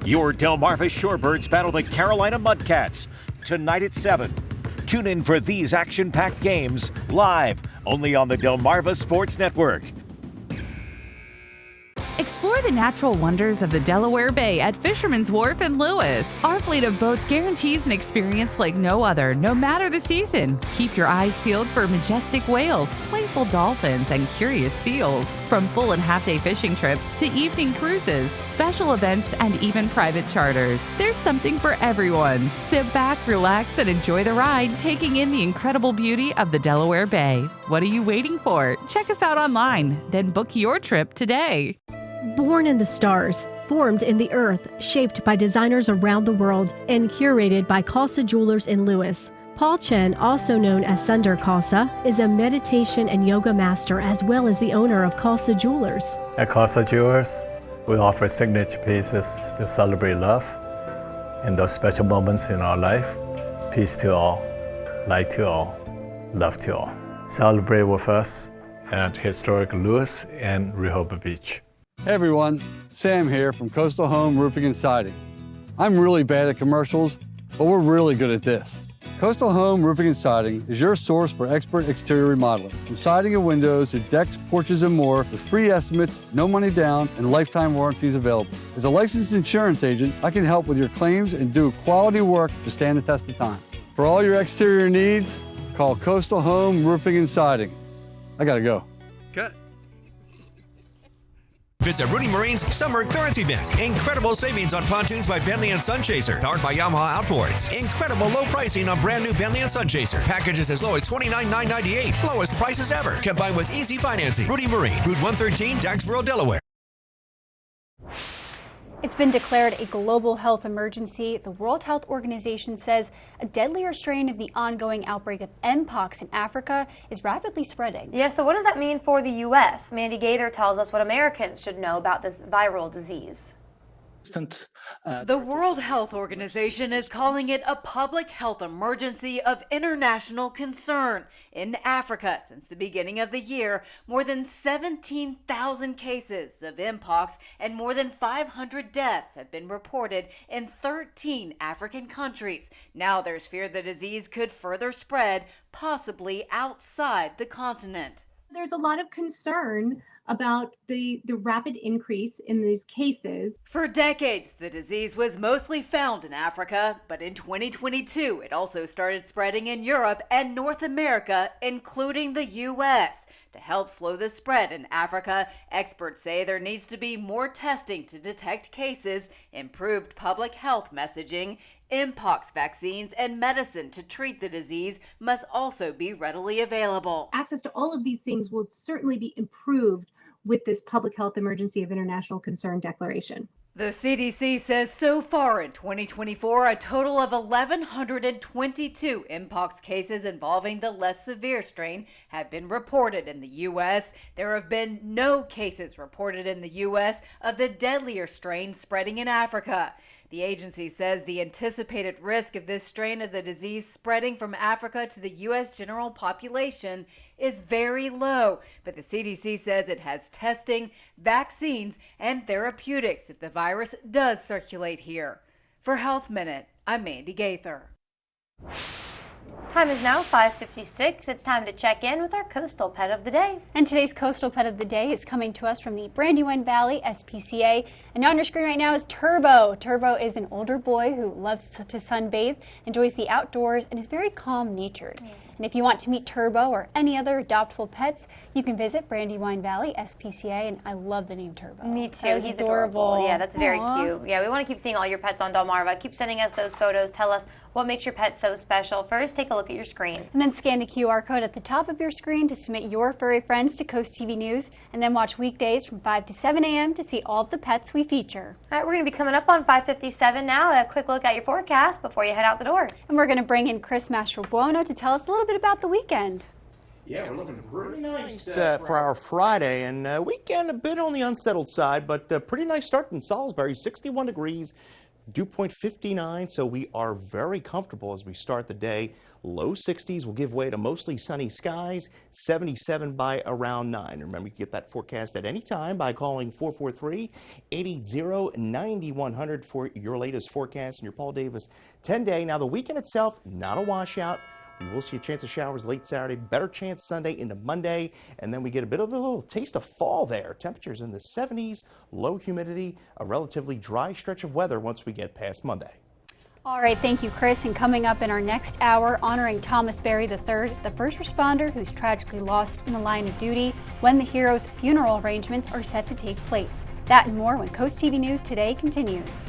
Your Delmarva Shorebirds battle the Carolina Mudcats tonight at 7. Tune in for these action-packed games live only on the Delmarva Sports Network. Explore the natural wonders of the Delaware Bay at Fisherman's Wharf in Lewis. Our fleet of boats guarantees an experience like no other, no matter the season. Keep your eyes peeled for majestic whales, playful dolphins, and curious seals. From full and half-day fishing trips to evening cruises, special events, and even private charters, there's something for everyone. Sit back, relax, and enjoy the ride, taking in the incredible beauty of the Delaware Bay. What are you waiting for? Check us out online, then book your trip today. Born in the stars, formed in the earth, shaped by designers around the world, and curated by Khalsa Jewelers in Lewis. Paul Chen, also known as Sunder Khalsa, is a meditation and yoga master as well as the owner of Khalsa Jewelers. At Khalsa Jewelers, we offer signature pieces to celebrate love in those special moments in our life. Peace to all, light to all, love to all. Celebrate with us at historic Lewis and Rehoboth Beach. Hey everyone, Sam here from Coastal Home Roofing and Siding. I'm really bad at commercials, but we're really good at this. Coastal Home Roofing and Siding is your source for expert exterior remodeling. From siding and windows to decks, porches, and more, with free estimates, no money down, and lifetime warranties available. As a licensed insurance agent, I can help with your claims and do quality work to stand the test of time. For all your exterior needs, call Coastal Home Roofing and Siding. I gotta go. Good. Visit Rudy Marine's Summer Clearance Event. Incredible savings on pontoons by Bentley and Sunchaser, powered by Yamaha Outboards. Incredible low pricing on brand new Bentley and Sunchaser. Packages as low as $29,998. Lowest prices ever. Combined with easy financing. Rudy Marine, Route 113, Jacksboro, Delaware. It's been declared a global health emergency. The World Health Organization says a deadlier strain of the ongoing outbreak of Mpox in Africa is rapidly spreading. Yeah, so what does that mean for the U.S.? Mandy Gaither tells us what Americans should know about this viral disease. The World Health Organization is calling it a public health emergency of international concern. In Africa, since the beginning of the year, more than 17,000 cases of Mpox and more than 500 deaths have been reported in 13 African countries. Now there's fear the disease could further spread, possibly outside the continent. There's a lot of concern about the rapid increase in these cases. For decades, the disease was mostly found in Africa, but in 2022, it also started spreading in Europe and North America, including the U.S. To help slow the spread in Africa, experts say there needs to be more testing to detect cases, improved public health messaging, Mpox vaccines, and medicine to treat the disease must also be readily available. Access to all of these things will certainly be improved with this public health emergency of international concern declaration. The CDC says so far in 2024, a total of 1,122 Mpox cases involving the less severe strain have been reported in the U.S. There have been no cases reported in the U.S. of the deadlier strain spreading in Africa. The agency says the anticipated risk of this strain of the disease spreading from Africa to the U.S. general population is very low, but the CDC says it has testing, vaccines, and therapeutics if the virus does circulate here. For Health Minute, I'm Mandy Gaither. Time is now 5:56. It's time to check in with our coastal pet of the day. And today's coastal pet of the day is coming to us from the Brandywine Valley SPCA. And on your screen right now is Turbo. Turbo is an older boy who loves to sunbathe, enjoys the outdoors, and is very calm-natured. And if you want to meet Turbo or any other adoptable pets, you can visit Brandywine Valley SPCA, and I love the name Turbo. Me too. He's adorable. Yeah, that's very cute. Yeah, we want to keep seeing all your pets on Delmarva. Keep sending us those photos. Tell us what makes your pet so special. First, take a look at your screen. And then scan the QR code at the top of your screen to submit your furry friends to Coast TV News, and then watch weekdays from 5 to 7 a.m. to see all of the pets we feature. All right, we're going to be coming up on 5:57 now. A quick look at your forecast before you head out the door. And we're going to bring in Chris Mastrobuono to tell us a little bit about the weekend. Yeah, we're looking pretty nice for our Friday, and weekend a bit on the unsettled side, but pretty nice start in Salisbury, 61 degrees, dew point 59, so we are very comfortable as we start the day. Low 60s will give way to mostly sunny skies, 77 by around 9. Remember, you can get that forecast at any time by calling 443-880-9100 for your latest forecast and your Paul Davis 10-day. Now, the weekend itself, not a washout. We will see a chance of showers late Saturday, better chance Sunday into Monday, and then we get a bit of a little taste of fall there. Temperatures in the 70s, low humidity, a relatively dry stretch of weather once we get past Monday. All right, thank you, Chris. And coming up in our next hour, honoring Thomas Berry III, the first responder who's tragically lost in the line of duty, when the hero's funeral arrangements are set to take place. That and more when Coast TV News Today continues.